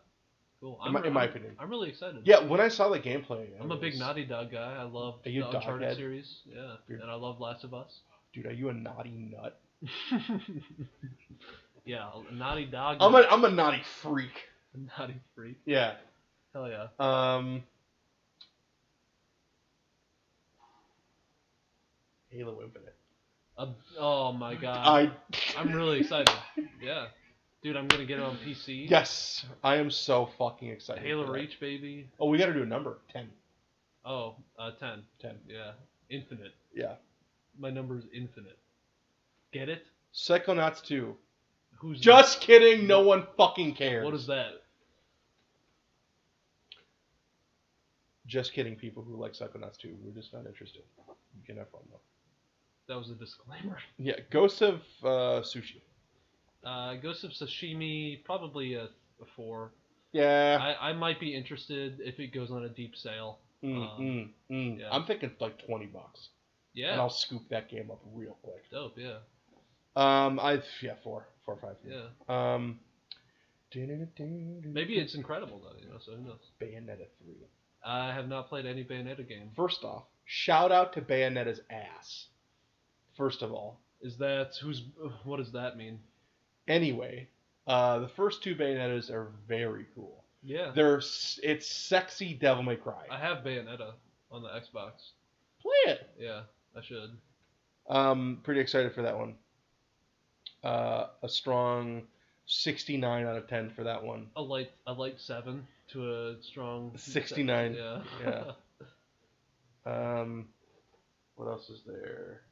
Cool. In my opinion. I'm really excited. Yeah, when I saw the gameplay, I'm a big Naughty Dog guy. I love Are you the a Uncharted doghead? series. Yeah. And I love Last of Us. Dude, are you a naughty nut? Yeah, Naughty Dog. I'm a naughty freak. Naughty freak. Yeah. Hell yeah. Halo Infinite. Oh my god. I'm really excited. Yeah. Dude, I'm gonna get it on PC. Yes, I am so fucking excited. Halo Reach, baby. Oh, we gotta do a number. 10. Oh, 10. 10. Yeah. Infinite. Yeah. My number is infinite. Get it? Psychonauts 2. Who's Just kidding, no one fucking cares. What is that? Just kidding, people who like Psychonauts 2. We're just not interested. You can have fun, though. That was a disclaimer. Yeah, Ghost of Sushi. Ghost of Sashimi, probably a 4. Yeah. I might be interested if it goes on a deep sale. Yeah. I'm thinking like $20. Yeah. And I'll scoop that game up real quick. Dope, yeah. 4 or 5. Yeah. Maybe it's incredible though, so who knows? Bayonetta 3. I have not played any Bayonetta game. First off, shout out to Bayonetta's ass. First of all. What does that mean? Anyway, the first 2 Bayonettas are very cool. Yeah. It's sexy Devil May Cry. I have Bayonetta on the Xbox. Play it. Yeah, I should. Pretty excited for that one. A strong 69 out of 10 for that one. A light 7 to a strong 69. 7. Yeah. What else is there?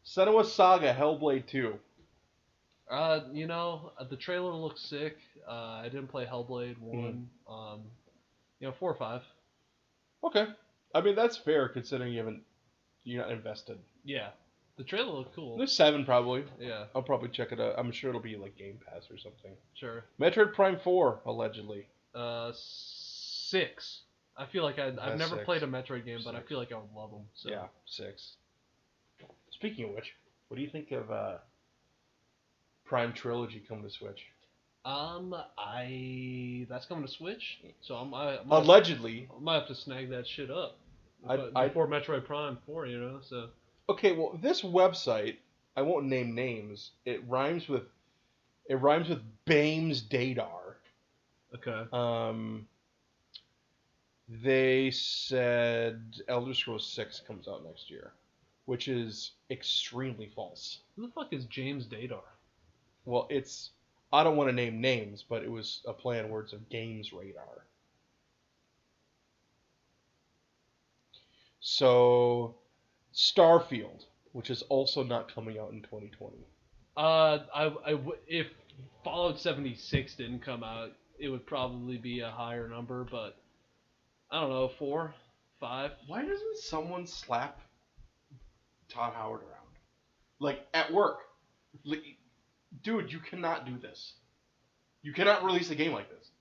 Senua Saga Hellblade 2. The trailer looks sick. I didn't play Hellblade 1. 4 or 5. Okay. I mean, that's fair considering you're not invested. Yeah. The trailer looked cool. There's 7 probably. Yeah. I'll probably check it out. I'm sure it'll be like Game Pass or something. Sure. Metroid Prime 4 allegedly. 6. I feel like I've never 6. played a Metroid game, but 6. I feel like I would love them. So. Yeah, 6. Speaking of which, what do you think of Prime Trilogy coming to Switch? That's coming to Switch, so Allegedly. I might have to snag that shit up I before Metroid Prime 4, you know. So. Okay, well, this website, I won't name names. It rhymes with Bames Dadar. Okay. They said Elder Scrolls 6 comes out next year, which is extremely false. Who the fuck is James Dadar? Well, I don't want to name names, but it was a play on words of Games Radar. So, Starfield, which is also not coming out in 2020. If Fallout 76 didn't come out, it would probably be a higher number, but I don't know, 4, 5. Why doesn't someone slap Todd Howard around? Like, at work. Like, dude, you cannot do this. You cannot release a game like this.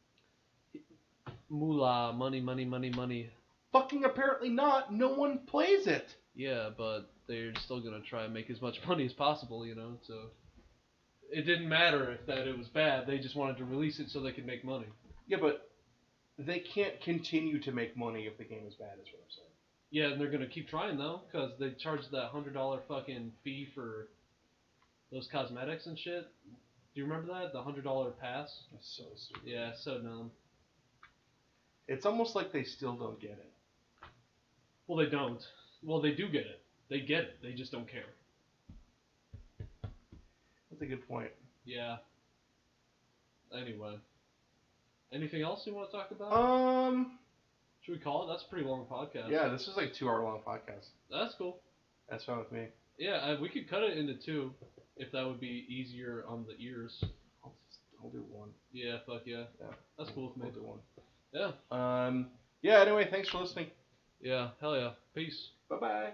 Moolah, money, money, money, money. Fucking apparently not. No one plays it. Yeah, but they're still gonna try and make as much money as possible, you know, so... It didn't matter if it was bad, they just wanted to release it so they could make money. Yeah, but they can't continue to make money if the game is bad, is what I'm saying. Yeah, and they're gonna keep trying, though, because they charged that $100 fucking fee for those cosmetics and shit. Do you remember that? The $100 pass? That's so stupid. Yeah, so dumb. It's almost like they still don't get it. Well, they don't. Well, they do get it. They get it. They just don't care. That's a good point. Yeah. Anyway. Anything else you want to talk about? Should we call it? That's a pretty long podcast. Yeah, this is like a 2-hour long podcast. That's cool. That's fine with me. Yeah, we could cut it into 2, if that would be easier on the ears. I'll do 1. Yeah, fuck yeah. Yeah. That's cool with me. I'll do 1. Yeah. Yeah, anyway, thanks for listening. Yeah, hell yeah. Peace. Bye-bye.